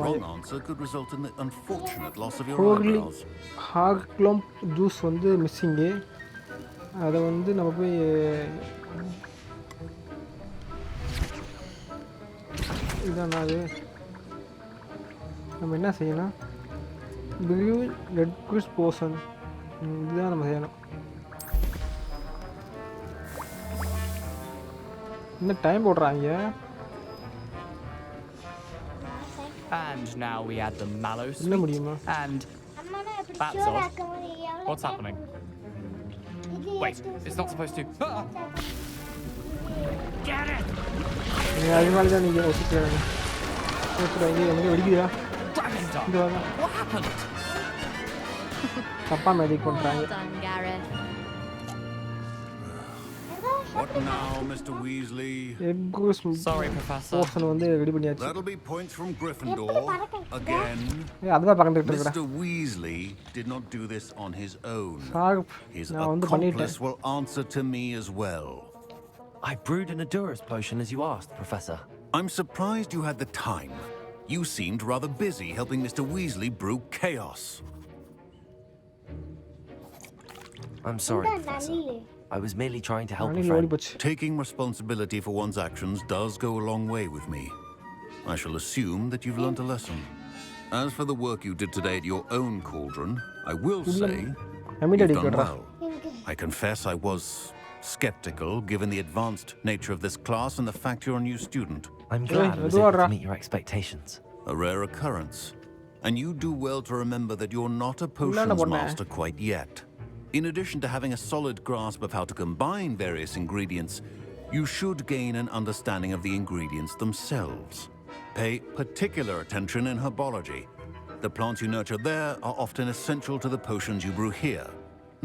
Wrong answer could result in the unfortunate loss of your eyebrows. ஹாக்லம்ப் juice வந்து missing. அதை வந்து நம்ம போய் இதான் அது நம்ம என்ன செய்யணும்? பிரியூ ரெட் குவிஸ் போர்ஷன் இதுதான் நம்ம செய்யணும். இந்த டைம் போடுறாங்க. And now we add the mallow என்ன sweet, முடியுமா? and that's odd. What's happening? Wait, it's not supposed to. Ah! Get it! அதனால தான் நீங்க ஒத்துக்கிறாங்க. எங்கே வெடிக்குதா? இங்க வாங்க. What happened? தப்பா மேஜிக் பண்றாங்க. What now, Mr. Weasley? Sorry, Professor. Portion வந்து ரெடி பண்ணியாச்சு. That'll be points from Gryffindor. Again. அதுதான் பார்த்துட்டு இருக்கடா. Mr. Weasley did not do this on his own. His நான் வந்து பண்ணிட்டேன். accomplice will answer to me as well. I brewed an Endurus potion as you asked, Professor. I'm surprised you had the time. You seemed rather busy helping Mr. Weasley brew chaos. I'm sorry, Professor. I was merely trying to help a friend. Taking responsibility for one's actions does go a long way with me. I shall assume that you've learnt a lesson. As for the work you did today at your own cauldron, I will say you've done well. I confess I was skeptical given the advanced nature of this class and the fact you're a new student. I'm glad I was able to meet your expectations. A rare occurrence. And you do well to remember that you're not a potions master quite yet. In addition to having a solid grasp of how to combine various ingredients, you should gain an understanding of the ingredients themselves. Pay particular attention in herbology. The plants you nurture there are often essential to the potions you brew here.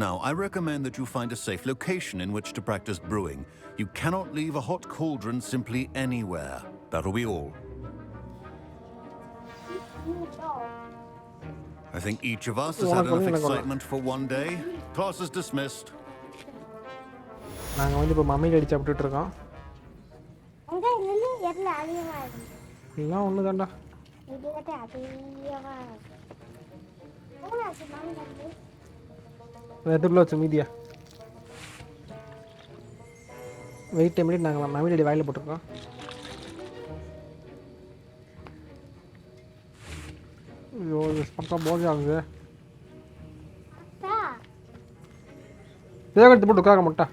Now, I recommend that you find a safe location in which to practice brewing. You cannot leave a hot cauldron simply anywhere. That'll be all. I think each of us has had enough excitement for one day. Class is dismissed. நாங்க வந்து இப்ப மம்மியில் அடி சாப்பிட்டுட்டு இருக்கோம். அங்க இல்ல எல்ல அதிகமா இருக்கு. எல்லாம் ஒண்ணுதான்டா. இது கிட்ட அதிகமா இருக்கு. ஓனாச்சு மம்மி வந்து. எதுக்குள்ள வச்ச மீதியா? வெயிட் a minute நாங்க மம்மியில் அடி வாயில போட்டுருக்கோம். ஐயோ பக்கா போக ஆகுது. எடுத்து போட்டு உட்கார முட்டா.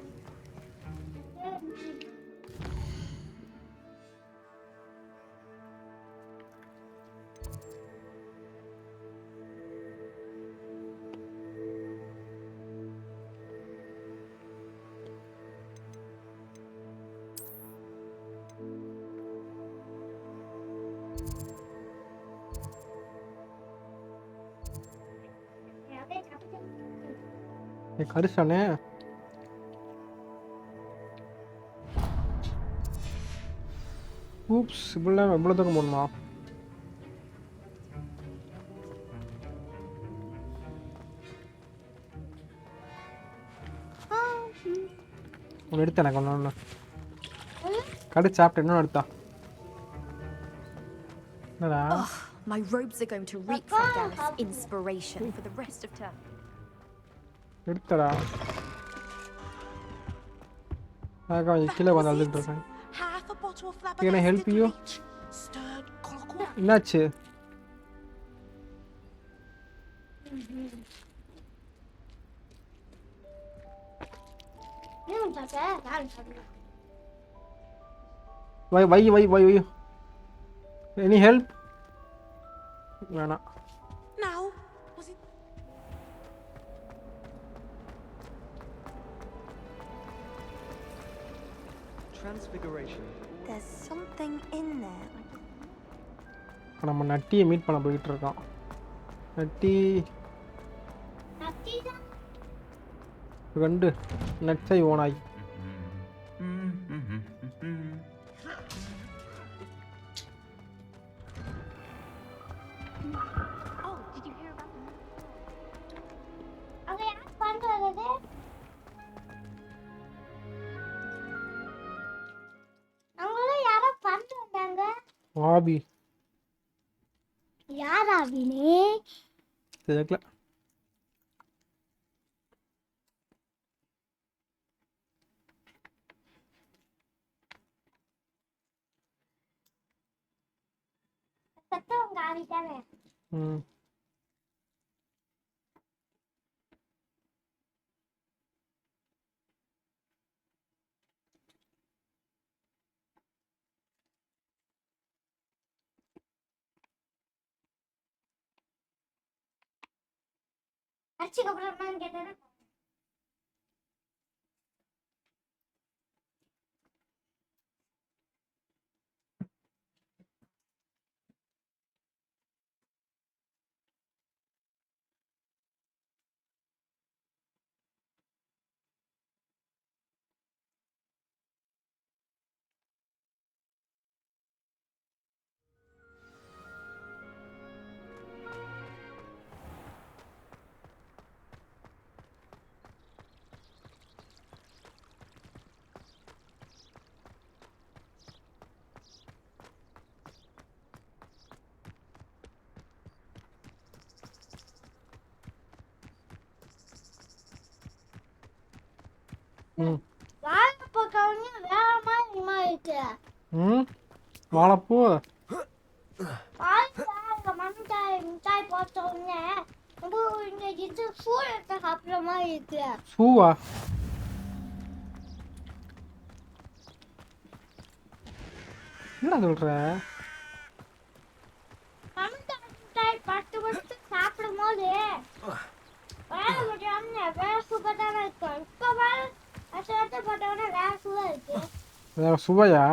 கரிசானே ஊப்ஸ் இவ்வளோ தூக்கம் போடணுமா? ஒன்று எடுத்தேன் எனக்கு ஒன்று கடிச்சு சாப்பிட்டு இன்னொன்று எடுத்தா. என்னடா? My robes are going to reek Fragala's inspiration for the rest of term. எடுத்தடா. நான் கொஞ்சம் கீழே வந்து அழுதுட்டு இருக்கேன். Can I help you? என்னாச்சு? Why? Any help? வேணாம். Now, was it? Transfiguration. There's something in there. நம்ம நட்டியை மீட் பண்ண போயிட்டு இருக்கோம். நட்டி கண்டு நட்சை ஓனாய். Oh, did you hear about them? அங்க யார் பண்றது? அவங்கள யாரோ பண்றாங்க. ஆபி. யார் ஆபினே? தெரியல. சத்தம் காவிட்டானே. அடிச்சுக்க அப்புறமான்னு கேட்டேன். வாழைப்பூ கவுனி வேற மாதிரி இருக்கு. வாழைப்பூ வாழைப்பூ மிட்டாய் போட்ட உடனே இங்க இது சூடு எடுத்து சாப்பிட்ற மாதிரி இருக்கு. சூவா? என்ன சொல்ற? மிட்டாய் பட்டு சாப்பிடும் போது வேற சூப்பர் தானே இருக்கும். இப்ப வேற சுவையா?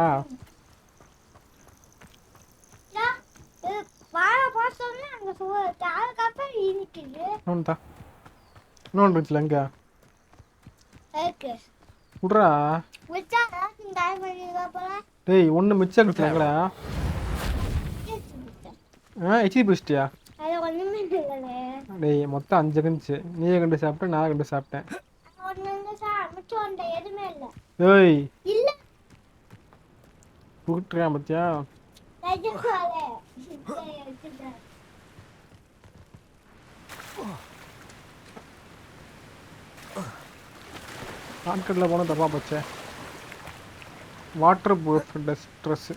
இன்னொன்று இருந்துச்சுல எங்க? விட்றா. டேய் ஒன்று மிச்சம் இருக்குல்ல எங்கடா? எச்சி பிடிச்சிட்டியா? டேய் மொத்தம் 5 இருந்துச்சு. நீ 2 சாப்பிட்ட, நான் 2 சாப்பிட்டேன். ஏய் புகுட்டுறியா பத்தியா? ஷார்ட்கட்டில் போனால் தப்பா போச்சே. Water proof dress.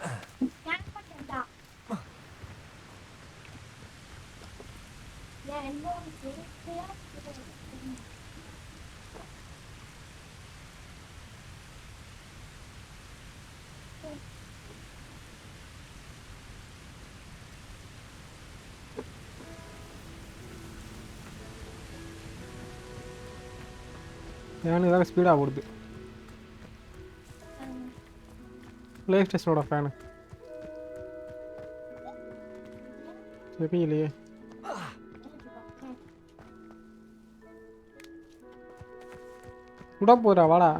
ஃபேனு வேறு ஸ்பீடாக ஓடுது. ப்ளே ஸ்டேஷனோட ஃபேனு தெரியலையே. விட போகிறா வாடா.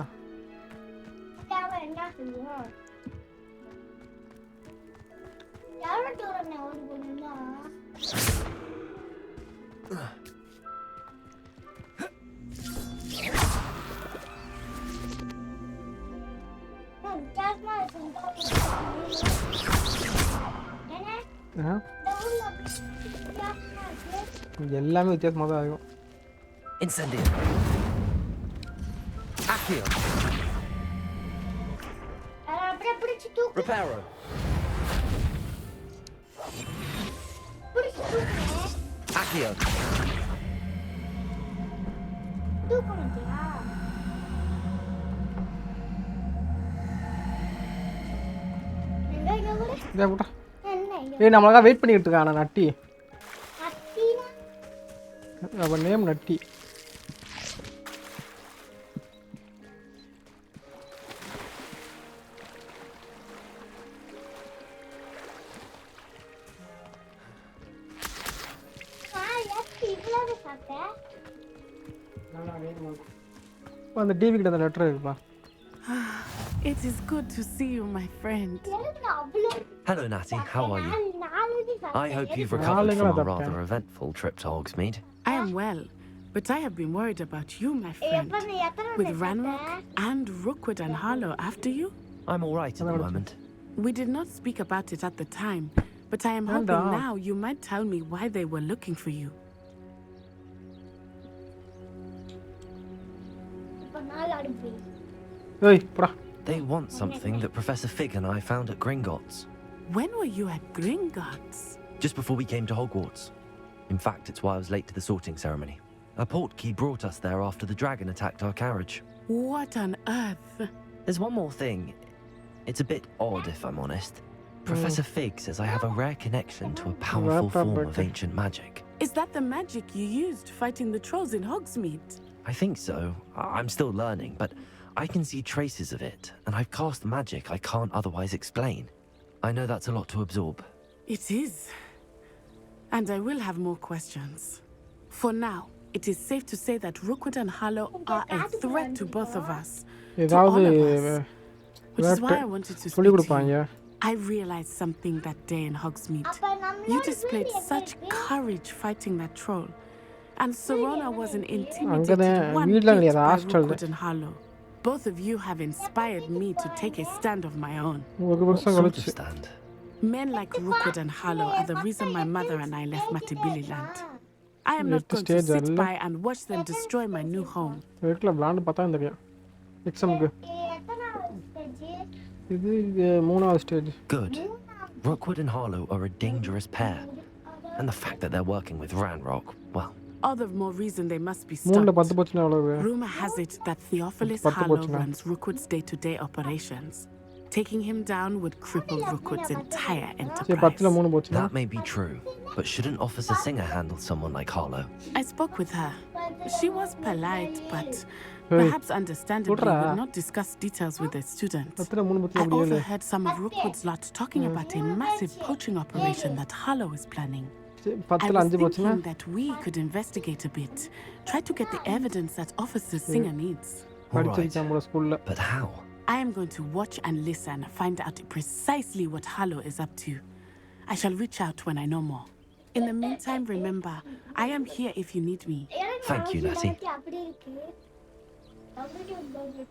எல்லாமே வித்தியாசமாக தான் இருக்கும். Incendio. Accio. Reparo. Accio. இதே விட்டா ஏய் நம்மளா வெயிட் பண்ணிட்டு இருக்கானா நட்டி அவன் நேம் நட்டி அந்த டிவி கிட்ட அந்த லெட்டர் இருக்குப்பா It is good to see you, my friend. Hello, Natty. How are you? I hope you've recovered from a rather eventful trip to Hogsmeade. I am well, but I have been worried about you, my friend. With Ranrock and Rookwood and Harlow after you? I'm all right at the moment. We did not speak about it at the time, but I am hoping now you might tell me why they were looking for you. They want something that Professor Fig and I found at Gringotts. When were you at Gringotts? Just before we came to Hogwarts. In fact, it's why I was late to the sorting ceremony. A portkey brought us there after the dragon attacked our carriage. What on earth? There's one more thing. It's a bit odd, if I'm honest. Professor Fig says I have a rare connection to a powerful form of ancient magic. Is that the magic you used fighting the trolls in Hogsmeade? I think so. I'm still learning, but I can see traces of it, and I've cast magic I can't otherwise explain. I know that's a lot to absorb. It is. And I will have more questions. For now, it is safe to say that Rookwood and Harlow are a threat to both of us. To all of us. Which is why I wanted to speak to you. I realized something that day in Hogsmeade. You displayed such courage fighting that troll. And Serona wasn't intimidated one bit by Rookwood and Harlow. Both of you have inspired me to take a stand of my own. What sort of stand? Men like Rookwood and Harlow are the reason my mother and I left Mattibilliland. I am not going to sit by and watch them destroy my new home. Good. Rookwood and Harlow are a dangerous pair. And the fact that they're working with Ranrock, well... All the more reason they must be stopped. Rumor has it that Theophilus Harlow runs Rookwood's day-to-day operations. Taking him down would cripple Rookwood's entire enterprise. That may be true, but shouldn't Officer Singer handle someone like Harlow? I spoke with her. She was polite, but perhaps understandably would not discuss details with a student. I overheard some of Rookwood's lot talking about a massive poaching operation that Harlow is planning. I was thinking that we could investigate a bit. Try to get the evidence that Officer Singer needs. All right. But how? I am going to watch and listen, find out precisely what Harlow is up to. I shall reach out when I know more. In the meantime, remember, I am here if you need me. Thank you, Natty.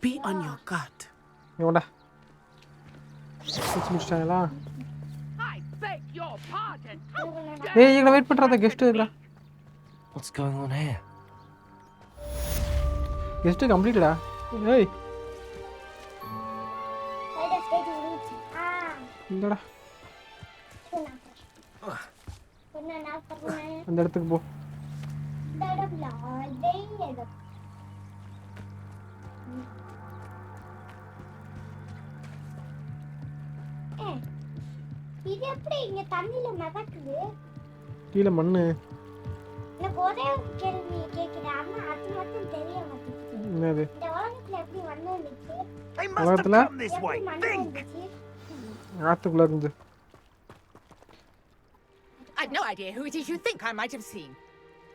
Be on your guard. I beg your pardon. What's going on here? Guest completed. Hey. அந்த இடத்துக்கு போ இது எப்படி இங்க தண்ணில மிதக்குது கீழ மண்ணு எனக்கு ஒரே கேள்வி கேக்குறேன் ஆனா அது மட்டும் தெரிய மாட்டேங்குது என்னது இந்த உலகத்துல எப்படி மண்ணு இருந்துச்சு உலகத்துல ஆத்துக்குள்ள இருந்து I've no idea who it is you think I might have seen.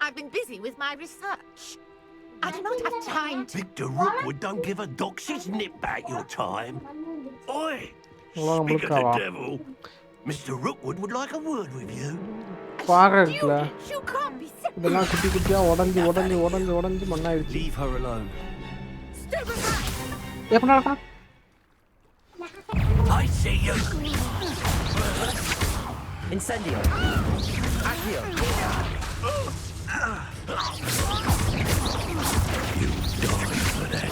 I've been busy with my research. I do not have time to... Victor Rookwood don't give a doxy's nip back your time. Oi! Speak of the devil. Mr. Rookwood would like a word with you. பாறக்குல இதெல்லாம் குட்டி குட்டியா உடைஞ்சு மண்ணாயிடுச்சு. Leave her alone. எப்படா இருக்கா? I see you. Incendio. Accio. You die for that.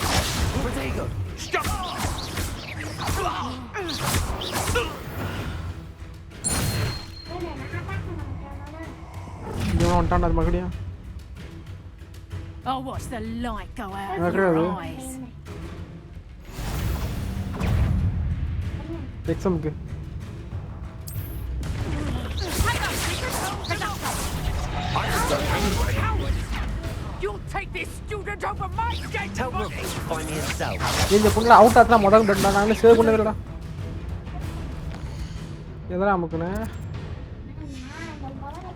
Protego. Stop! I'll watch the light go out of your eyes. this student over my dead Tell body! Rook to find me himself. இந்த பொண்ணு out ஆச்சுனா முதல்ல bed நான் save பண்ணவேடா. எதனா நமக்குனே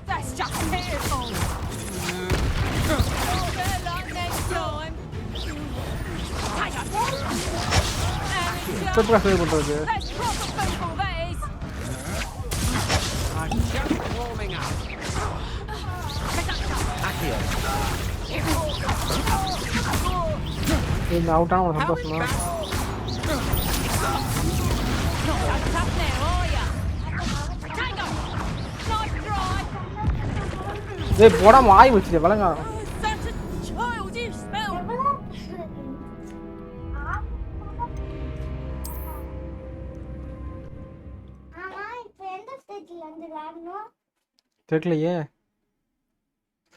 That's just pitiful! Like next time! சூப்பரா save பண்றது. Let's cross the football, that is! I'm just warming up. Accio. இந்த out ஆன ஒரு சந்தோஷமா. Not so tough now, are ya? Take off! Nice drive! டேய் போடா வாய் வச்சிட்டே வலங்க. Such a childish spell! ஆமா இப்போ எந்த ஸ்டேஜ்ல இருந்து வரணும்? தெரியலையே.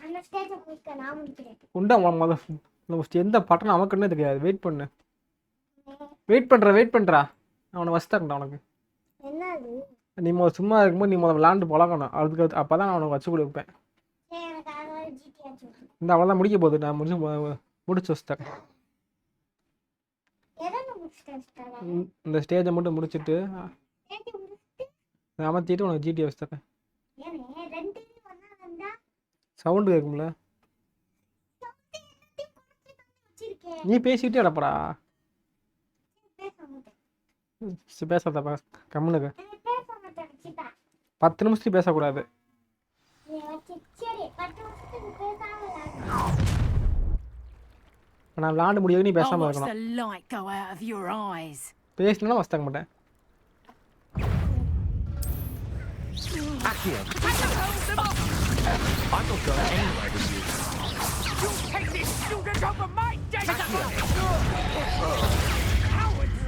அந்த ஸ்டேஜை குயிக்க நான் முடிக்கிறேன். உண்டா முதல்ல எந்த பட்டன் நமக்குன்னே தெரியாது. வெயிட் பண்ணு. வெயிட் பண்றா. அவனை வச்சுட்டான்டா உனக்கு. என்னது? நீ சும்மா இருக்கும்போது நீ விளாண்டு பழகணும். அதுக்கு அப்பதான் நான் உனக்கு வச்சு கொடுப்பேன். சரி எனக்கு அது ஒரு ஜிடிஆ சொல்லு. இந்த அவ்வளோதான் முடிக்க போகுது. நான் முடிச்சு வச்சுட்டேன். எதன முடிச்சிட்டேன்? இந்த ஸ்டேஜை மட்டும் முடிச்சிட்டு ஸ்டேஜ் முடிச்சிட்டு அமர்த்திட்டு உனக்கு ஜிடி வச்சுட்டேன். ஏனே ரெண்டு ஒண்ணா வந்தா சவுண்டு கேட்கும்ல. வச்சிருக்கேன். நீ பேசிட்டே அடப்படா. பேசாதப்பா கம்முனுக்கு. 10 நிமிஷத்துக்கு பேசக்கூடாது. நான் விளாண்டு முடியாது. நீ பேசாம இருக்கணும். பேசினா வஸ்தாங்க மாட்டேன். Accio. I'm not going anywhere with you. You'll take this student over my dead body! Cowards!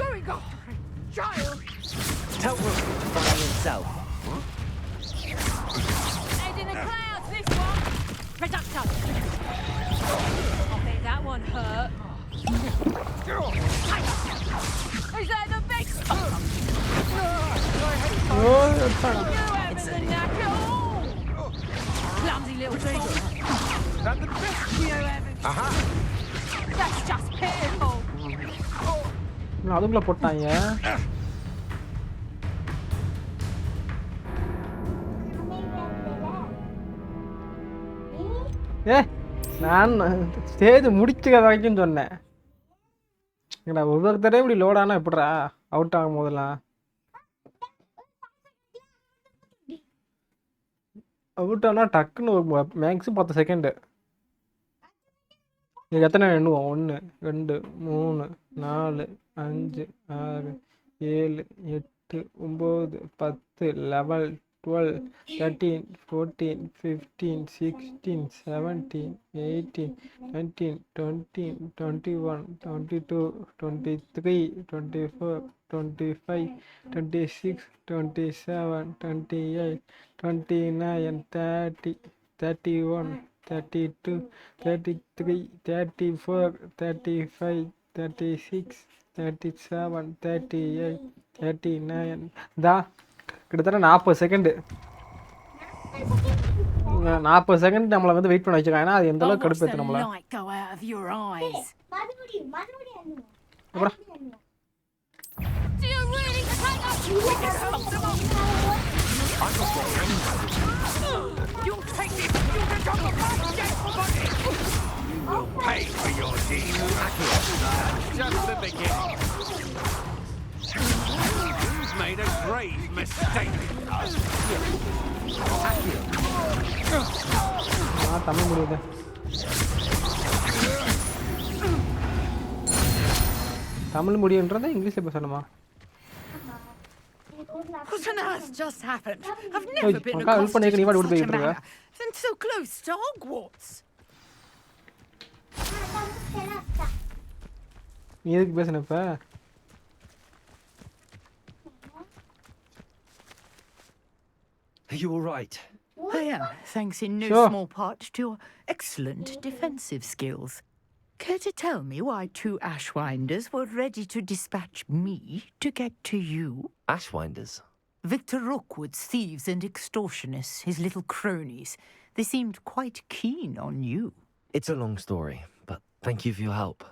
Going after a child! Tell Rook to find me himself. Head in the clouds, this one! Reducto! I bet that one hurt. Is that the big... You haven't the knack at all! Clumsy little thing! That's the best You haven't... That's just pitiful! அதுக்குள்ள போட்டாங்க. நான் stage முடிக்கிற வரைக்கும் சொன்னேன். ஒவ்வொருத்தரே இப்படி load ஆனால் எப்படிடா out ஆகும் போதெல்லாம் அவுட் ஆனால் டக்குன்னு மேக்ஸிமம் 10 செகண்டு. நீங்கள் எத்தனை எண்ணுவோம்? 1 2 3 4 5 6 7 8 9 10 11 12 13 14 15 16 17 18 19 20 21 22 23 24 25 26 27 28 29 30 31 32 33 34 35 36 37 38 39 தா கிட்டத்தட்ட 40 செகண்டு. 40 செகண்ட் நம்மளை வந்து வெயிட் பண்ண வச்சிருக்காங்க. ஏன்னா அது எந்த அளவுக்கு கடுப்பேற்று நம்மள. You'll take this student over my dead body! You will pay for your deeds. That's just the beginning. You've made a grave mistake. Tamil முடியுது. தமிழ் முடியுன்றதை இங்கிலீஷ்ல பேசணுமா? What on earth just happened? I've never been accosted in such a manner, and so close to Hogwarts. நீ எதுக்கு பேசுன இப்ப? Are you all right? I am, thanks in no small part to your excellent defensive skills. Care to tell me why 2 Ashwinders were ready to dispatch me to get to you? Ashwinders? Victor Rookwood's thieves and extortionists, his little cronies. They seemed quite keen on you. It's a long story, but thank you for your help.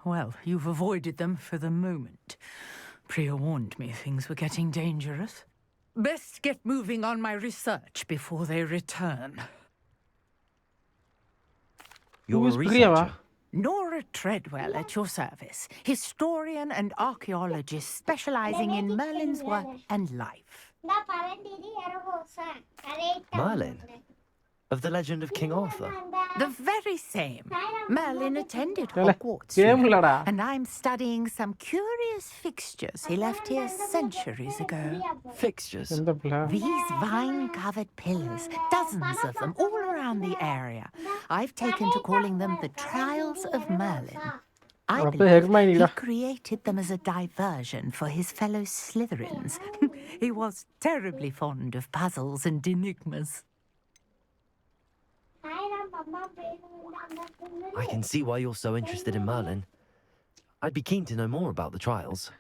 Well, you've avoided them for the moment. Priya warned me things were getting dangerous. Best get moving on my research before they return. You're a researcher? Nora Treadwell at your service. Historian and archaeologist specializing in Merlin's work and life. Merlin? Of the legend of King Arthur? The very same. Merlin attended Yalla, Hogwarts, game you know, lada. and I'm studying some curious fixtures he left here centuries ago. Fixtures? These vine-covered pillars, dozens of them, all around the area. I've taken to calling them the Trials of Merlin. I believe he created them as a diversion for his fellow Slytherins. He was terribly fond of puzzles and enigmas. I can see why you're so interested in Merlin. I'd be keen to know more about the trials.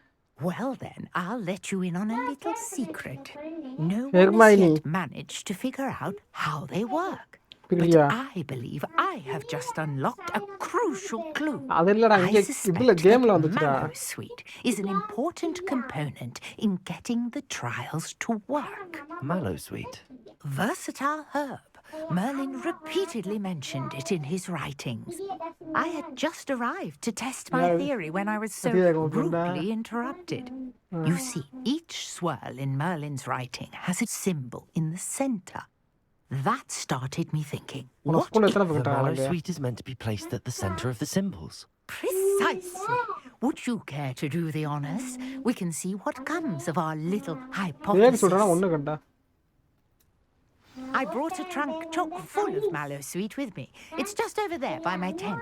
Well then, I'll let you in on a little secret. No one has yet managed to figure out how they work. But I believe I have just unlocked a crucial clue. I suspect that Mallow Sweet is an important component in getting the trials to work. Mallow Sweet? Versatile herb. Merlin repeatedly mentioned it in his writings. I had just arrived to test my theory when I was so rudely interrupted. You see, each swirl in Merlin's writing has a symbol in the center. That started me thinking, what if the Mallow Sweet is meant to be placed at the center of the symbols? Precisely. Would you care to do the honors? We can see what comes of our little hypothesis. I brought a trunk chock full of Mallow Sweet with me. It's just over there by my tent.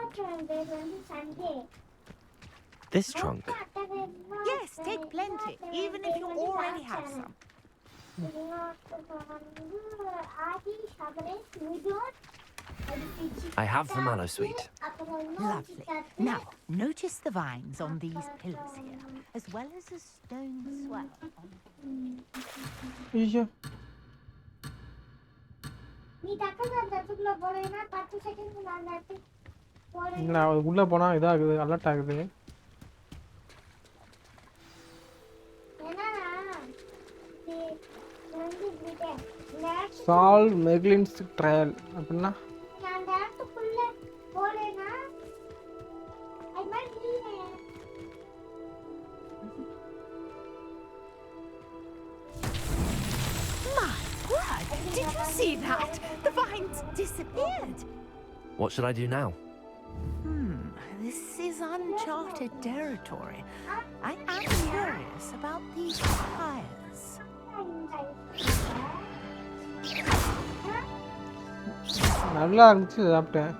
This trunk? Yes, take plenty, even if you already have some. I have the Mallow Sweet. Lovely. Now, notice the vines on these pillars here, as well as a stone swell on... நான் உள்ள போனா இதாகுது alert ஆகுது solve மெக்லின்ஸ் trial அப்படின்னா Did you see that? The vines disappeared. What should I do now? This is uncharted territory. I am curious about these fires. நல்லா இருந்துச்சு சாப்பிட்டேன்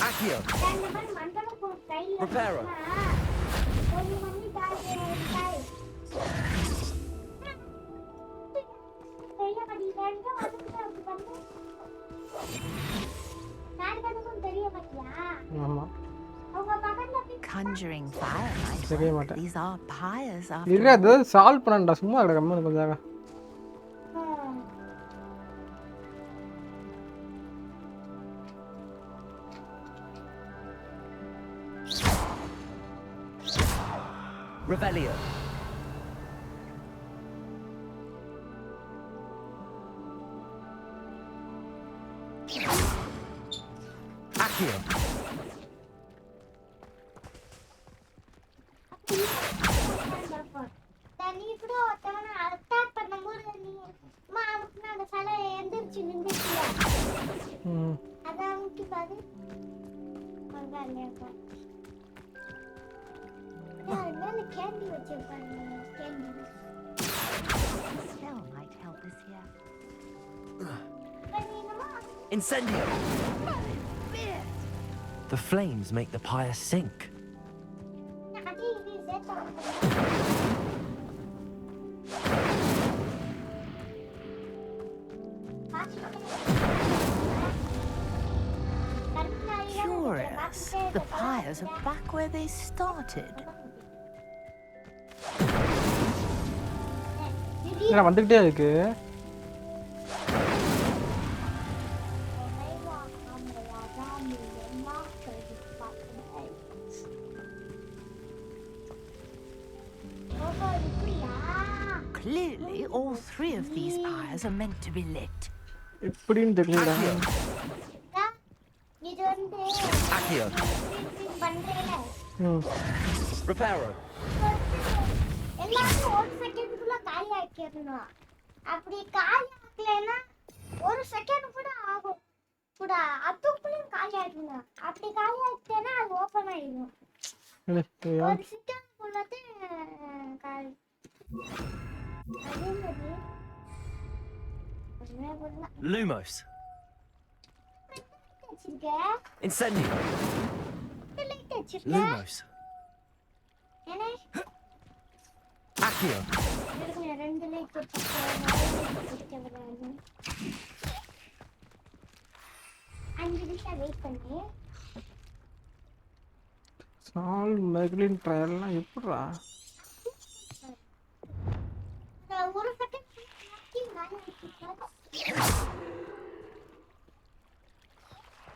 Accio! Reparo! Conjuring fire might work. These are pyres after இல்ல அது solve பண்ணடா சும்மா கிட கம்மன் கொஞ்சம் Revelio. Accio. Spell might help us here. Incendio. The flames make the pyre sink. Yes, the pyres are back where they started. என்ன வந்துகிட்டே இருக்கு. Clearly, all three of these pyres are meant to be lit. எப்படின்னு தெரியலடா. இது வந்து Accio. பண்றேல Reparo. எல்லாரும் ஒரு செகண்டுக்குள்ள காலி ஆக்கிடணும். அப்படி காலி ஆக்கலைன்னா ஒரு செகண்ட் கூட ஆகும். கூட அதுக்குள்ள காலி ஆக்கிடணும். அப்படி காலி ஆக்கிட்டேன்னா அது ஓபன் ஆயிடும். ஒரு செகண்டுக்குள்ளதே காலி. Lumos. வச்சிருக்க. Incendio. லைட் வச்சிருக்க. Lumos. என்ன? Accio. இருக்குங்க ரெண்டு லைட் வச்சிருக்கேன். 5 நிமிஷம் வெயிட் பண்ணு. சால்வ் மெக்லின் ட்ரையல்லாம் எப்படிடா? ஒரு செகண்ட்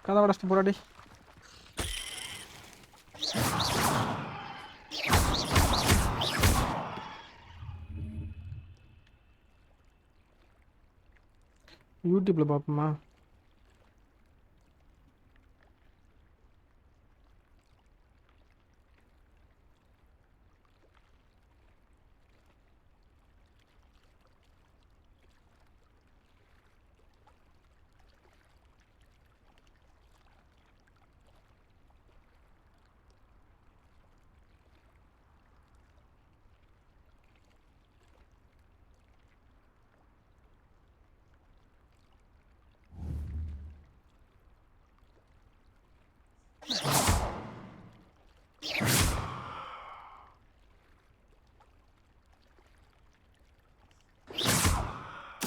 கதை உடச்சிட்டு போறாடி. யூடியூப்ல பார்ப்போமா?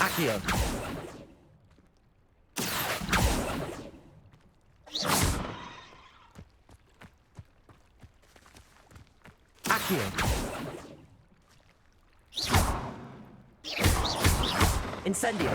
Accio. Accio. Incendio.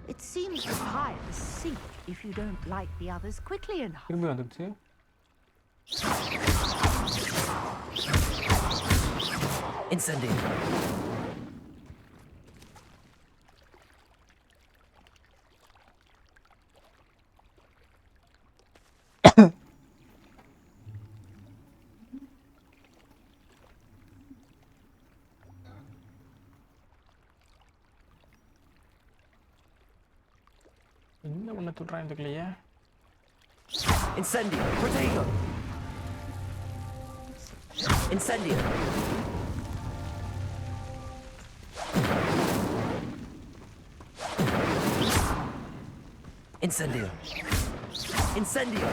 It seems the pyres sink if you don't light the others quickly enough. திரும்பி வந்துடுச்சு. Incendio. என்ன பண்ண சொல்றான் தெரியலையே. Incendio. Protego. Incendio. Incendio. Incendio.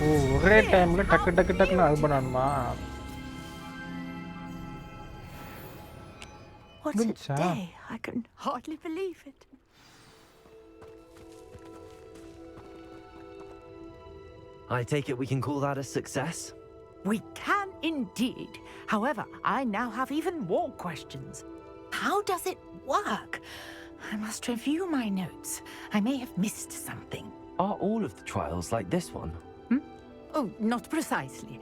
ஓ ஒரே டைம்ல டக்கு டக்கு டக்குன்னு அது பண்ணணுமா? What a day. I can hardly believe it. I take it we can call that a success? We can indeed. However, I now have even more questions. How does it work? I must review my notes. I may have missed something. Are all of the trials like this one? Oh, not precisely.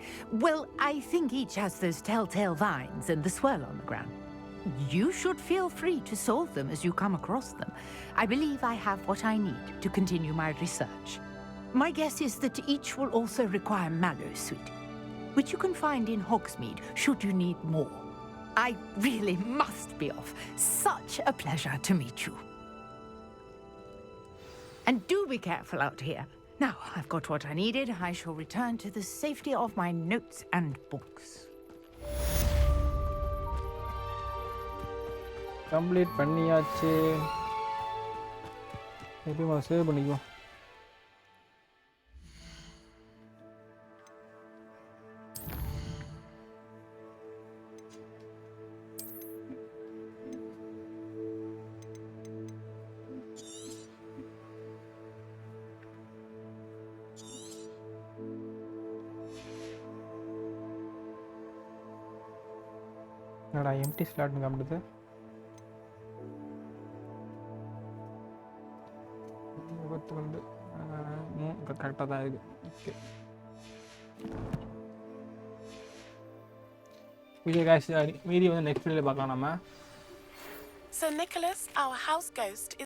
Well, I think each has those telltale vines and the swirl on the ground. You should feel free to solve them as you come across them. I believe I have what I need to continue my research. My guess is that each will also require mallowsweet, which you can find in Hogsmeade should you need more. I really must be off. Such a pleasure to meet you. And do be careful out here. Now, I've got what I needed. I shall return to the safety of my notes and books. Complete பண்ணியாச்சு. எப்படிமா save பண்ணிக்குவோம். என்னடா empty ஸ்லாட்னு காமிடுது. வந்து கரெக்டாக தான் இருக்குது. Okay okay guys, மீதி வந்து நெக்ஸ்ட் வீடியோவில் பார்க்கலாம் நம்ம. So Nicholas, our house ghost,